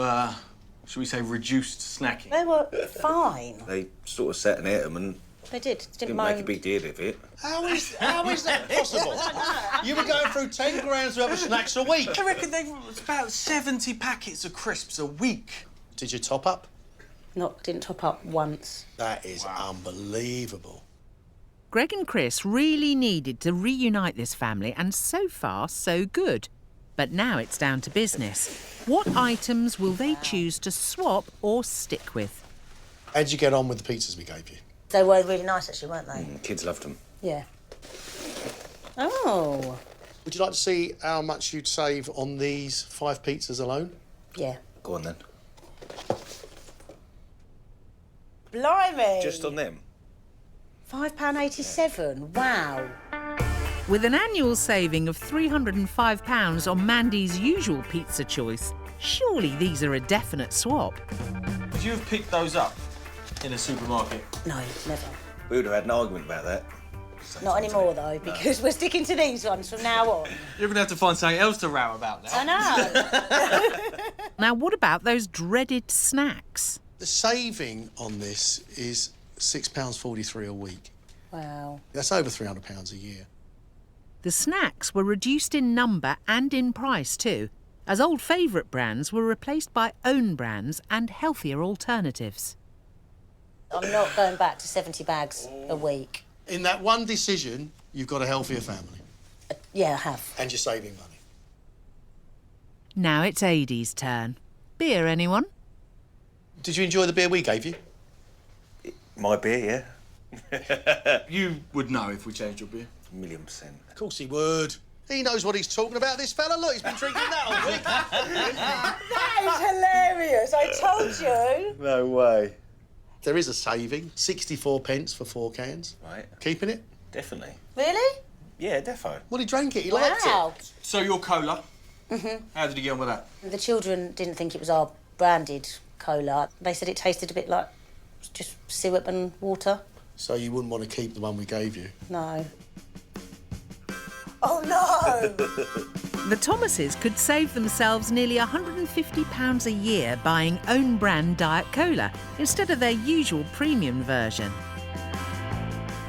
Speaker 6: should we say, reduced snacking?
Speaker 4: They were fine.
Speaker 7: They sort of sat and ate them and
Speaker 4: They did.
Speaker 7: didn't make a big deal of it.
Speaker 2: How is that possible? You were going through 10 grams worth of snacks a week.
Speaker 6: I reckon it's about 70 packets of crisps a week.
Speaker 2: Did you top up?
Speaker 4: Didn't top up once.
Speaker 2: That is unbelievable.
Speaker 3: Greg and Chris really needed to reunite this family, and so far, so good. But now it's down to business. What items will they choose to swap or stick with?
Speaker 2: How'd you get on with the pizzas we gave you?
Speaker 4: They were really nice, actually, weren't they?
Speaker 7: Kids loved them.
Speaker 4: Yeah. Oh.
Speaker 2: Would you like to see how much you'd save on these 5 pizzas alone?
Speaker 4: Yeah.
Speaker 7: Go on then.
Speaker 11: Blimey!
Speaker 7: Just on them?
Speaker 4: £5.87. Wow.
Speaker 3: With an annual saving of £305 on Mandy's usual pizza choice, surely these are a definite swap.
Speaker 6: Would you have picked those up in a supermarket?
Speaker 4: No, never.
Speaker 7: We would have had an argument about that.
Speaker 4: Not anymore, though, because we're sticking to these ones from now on.
Speaker 6: You're going to have to find something else to row about now.
Speaker 4: I know.
Speaker 3: Now, what about those dreaded snacks?
Speaker 2: The saving on this is £6.43 a week.
Speaker 4: Wow.
Speaker 2: That's over £300 a year.
Speaker 3: The snacks were reduced in number and in price too, as old favourite brands were replaced by own brands and healthier alternatives.
Speaker 4: I'm not going back to 70 bags a week.
Speaker 2: In that one decision, you've got a healthier family.
Speaker 4: Yeah, I have.
Speaker 2: And you're saving money.
Speaker 3: Now it's Adi's turn. Beer, anyone?
Speaker 2: Did you enjoy the beer we gave you?
Speaker 7: My beer, yeah.
Speaker 6: You would know if we changed your beer.
Speaker 7: 1,000,000%.
Speaker 2: Of course he would. He knows what he's talking about, this fella. Look, he's been drinking that all week.
Speaker 11: That is hilarious. I told you.
Speaker 7: No way.
Speaker 2: There is a saving. 64 pence for 4 cans.
Speaker 7: Right.
Speaker 2: Keeping it?
Speaker 7: Definitely.
Speaker 4: Really?
Speaker 7: Yeah, defo.
Speaker 2: Well, he drank it. He liked it.
Speaker 6: So your cola,
Speaker 4: Mm-hmm.
Speaker 6: how did you get on with that?
Speaker 4: The children didn't think it was our branded cola. They said it tasted a bit like just syrup and water.
Speaker 2: So you wouldn't want to keep the one we gave you?
Speaker 4: No. Oh, no!
Speaker 3: The Thomases could save themselves nearly £150 a year buying own brand Diet Cola instead of their usual premium version.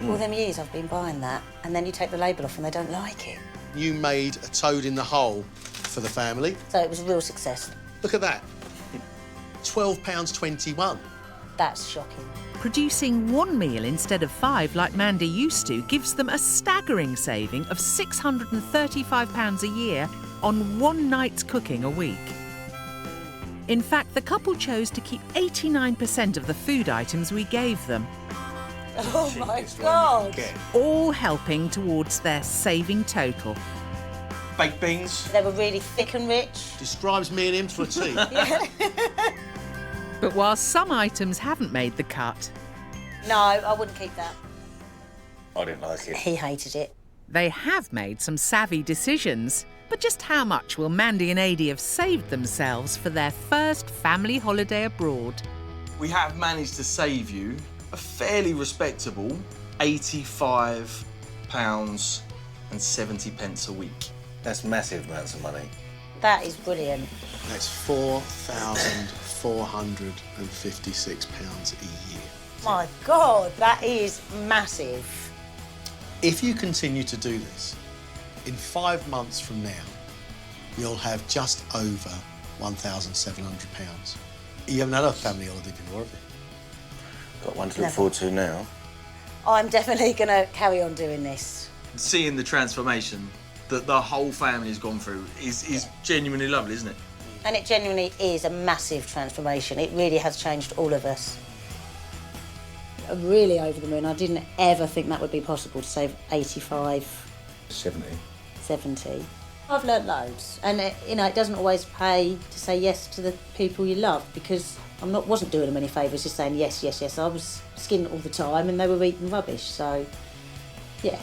Speaker 4: All them years I've been buying that, and then you take the label off and they don't like it.
Speaker 2: You made a toad in the hole for the family.
Speaker 4: So it was a real success.
Speaker 2: Look at that. £12.21.
Speaker 4: That's shocking.
Speaker 3: Producing one meal instead of 5 like Mandy used to gives them a staggering saving of £635 a year on one night's cooking a week. In fact, the couple chose to keep 89% of the food items we gave them.
Speaker 4: Oh my God!
Speaker 3: All helping towards their saving total.
Speaker 6: Baked beans.
Speaker 4: They were really thick and rich.
Speaker 2: Describes me and him to a T.
Speaker 4: Yeah.
Speaker 3: But while some items haven't made the cut,
Speaker 4: No, I wouldn't keep that.
Speaker 5: I didn't like it.
Speaker 4: He hated it.
Speaker 3: they have made some savvy decisions. But just how much will Mandy and Adi have saved themselves for their first family holiday abroad?
Speaker 6: We have managed to save you a fairly respectable £85.70 a week.
Speaker 5: That's massive amounts of money.
Speaker 4: That is brilliant.
Speaker 2: That's £4,456 a year.
Speaker 4: My God, that is massive.
Speaker 2: If you continue to do this, in 5 months from now, you'll have just over £1,700. You haven't had a family holiday before, have you?
Speaker 5: Got one to look forward to now.
Speaker 4: I'm definitely going to carry on doing this.
Speaker 6: Seeing the transformation that the whole family has gone through is genuinely lovely, isn't it?
Speaker 4: And it genuinely is a massive transformation. It really has changed all of us. I'm really over the moon. I didn't ever think that would be possible to save 85,
Speaker 5: 70.
Speaker 4: 70. I've learnt loads, and it doesn't always pay to say yes to the people you love, because wasn't doing them any favours, just saying yes, yes, yes. I was skinning all the time, and they were eating rubbish. So, yeah.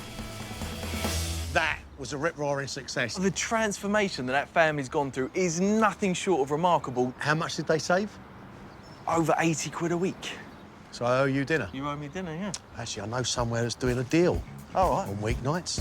Speaker 2: That was a rip-roaring success.
Speaker 6: The transformation that family's gone through is nothing short of remarkable.
Speaker 2: How much did they save?
Speaker 6: Over 80 quid a week.
Speaker 2: So I owe you dinner?
Speaker 6: You owe me dinner, yeah.
Speaker 2: Actually, I know somewhere that's doing a deal.
Speaker 6: All right.
Speaker 2: On weeknights.